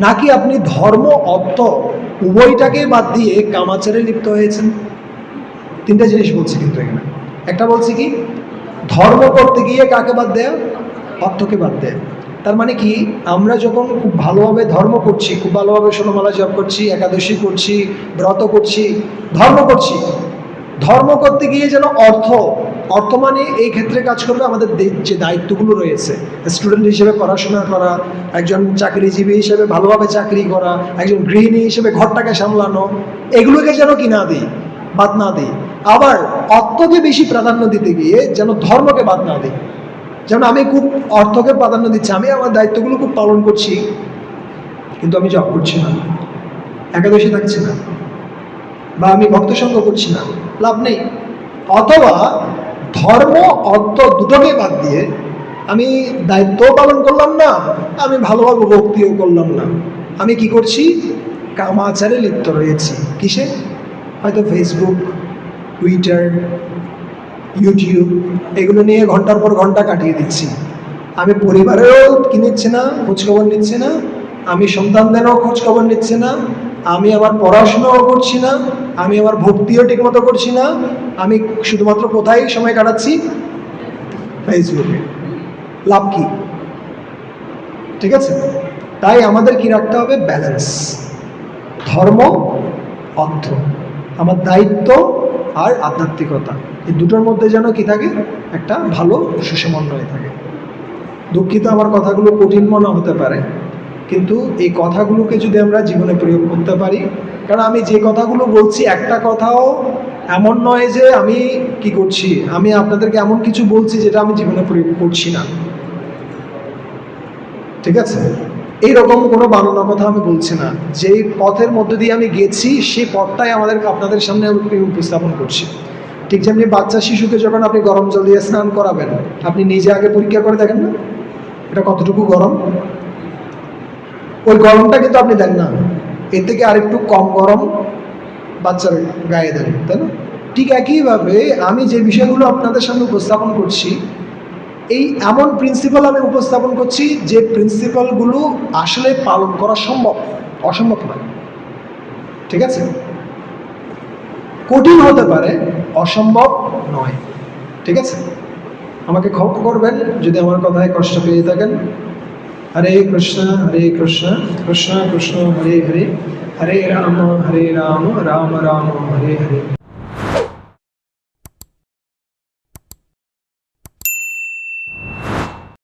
নাকি আপনি ধর্ম অর্থ উভয়টাকে বাদ দিয়ে কামাচারে লিপ্ত হয়েছেন? 3টা জিনিস বলছি কিন্তু এখানে। একটা বলছি কি, ধর্ম করতে গিয়ে কাকে বাদ দেয়া? অর্থকে বাদ দেয়া। তার মানে কি, আমরা যখন খুব ভালোভাবে ধর্ম করছি, খুব ভালোভাবে ষোলমালা জপ করছি, একাদশী করছি, ব্রত করছি, ধর্ম করছি, ধর্ম করতে গিয়ে যেন অর্থ মানে এই ক্ষেত্রে কাজ করবে আমাদের যে দায়িত্বগুলো রয়েছে, স্টুডেন্ট হিসেবে পড়াশোনা করা, একজন চাকরিজীবী হিসেবে ভালোভাবে চাকরি করা, একজন গৃহিণী হিসেবে ঘরটাকে সামলানো, এগুলোকে যেন কি না দিই, বাদ না দিই। আবার অর্থকে বেশি প্রাধান্য দিতে গিয়ে যেন ধর্মকে বাদ না দিই। যেমন আমি খুব অর্থকে প্রাধান্য দিচ্ছি, আমি আমার দায়িত্বগুলো খুব পালন করছি, কিন্তু আমি জব করছি না, একাদশী থাকছি না, বা আমি ভক্ত সঙ্গ করছি না, লাভ নেই। অথবা ধর্ম অর্থ দুটোকে বাদ দিয়ে আমি দায়িত্বও পালন করলাম না, আমি ভালোভাবে ভক্তিও করলাম না, আমি কি করছি? কামাচারে লিপ্ত রয়েছি। কিসে? হয়তো ফেসবুক, টুইটার, ইউটিউব এগুলো নিয়ে ঘন্টার পর ঘন্টা কাটিয়ে দিচ্ছি। আমি পরিবারেরও কি নিচ্ছি না, খোঁজখবর নিচ্ছি না, আমি সন্তানদেরও খোঁজখবর নিচ্ছি না, আমি আমার পড়াশোনাও করছি না, আমি আমার ভক্তিও ঠিকমতো করছি না, আমি শুধুমাত্র কোথায় সময় কাটাচ্ছি? ফেসবুকে। লাভ কি? ঠিক আছে? তাই আমাদের কি রাখতে হবে? ব্যালেন্স, ধর্ম অর্থ, আমার দায়িত্ব আর আধ্যাত্মিকতা, এই দুটোর মধ্যে যেন কি থাকে? একটা ভালো সুসমন্বয় থাকে। দুঃখিত, আমার কথাগুলো কঠিন মনে হতে পারে, কিন্তু এই কথাগুলোকে যদি আমরা জীবনে প্রয়োগ করতে পারি, কারণ আমি যে কথাগুলো বলছি একটা কথাও এমন নয় যে আমি কি করছি, আমি আপনাদেরকে এমন কিছু বলছি যেটা আমি জীবনে প্রয়োগ করছি না, ঠিক আছে? এইরকম কোনো বানানো কথা আমি বলছি না। যেই পথের মধ্যে দিয়ে আমি গেছি সেই পথটাই আপনাদের সামনে আমি উপস্থাপন করছি। ঠিক যেমনি বাচ্চা শিশুকে যখন আপনি গরম জল দিয়ে স্নান করাবেন, আপনি নিজে আগে পরীক্ষা করে দেখেন না এটা কতটুকু গরম। ওই গরমটা কিন্তু আপনি দেন না, এর থেকে আরেকটু কম গরম বাচ্চার গায়ে দেন, তাই না? ঠিক একইভাবে আমি যে বিষয়গুলো আপনাদের সামনে উপস্থাপন করছি, এই এমন প্রিন্সিপাল আমি উপস্থাপন করছি যে প্রিন্সিপালগুলো আসলে পালন করা সম্ভব, অসম্ভব নয়, ঠিক আছে? কঠিন হতে পারে, অসম্ভব নয়, ঠিক আছে? আমাকে ক্ষমা করবেন যদি আমার কথায় কষ্ট পেয়ে থাকেন। হরে কৃষ্ণ কৃষ্ণ কৃষ্ণ হরে হরে, হরে রাম রাম রাম হরে হরে।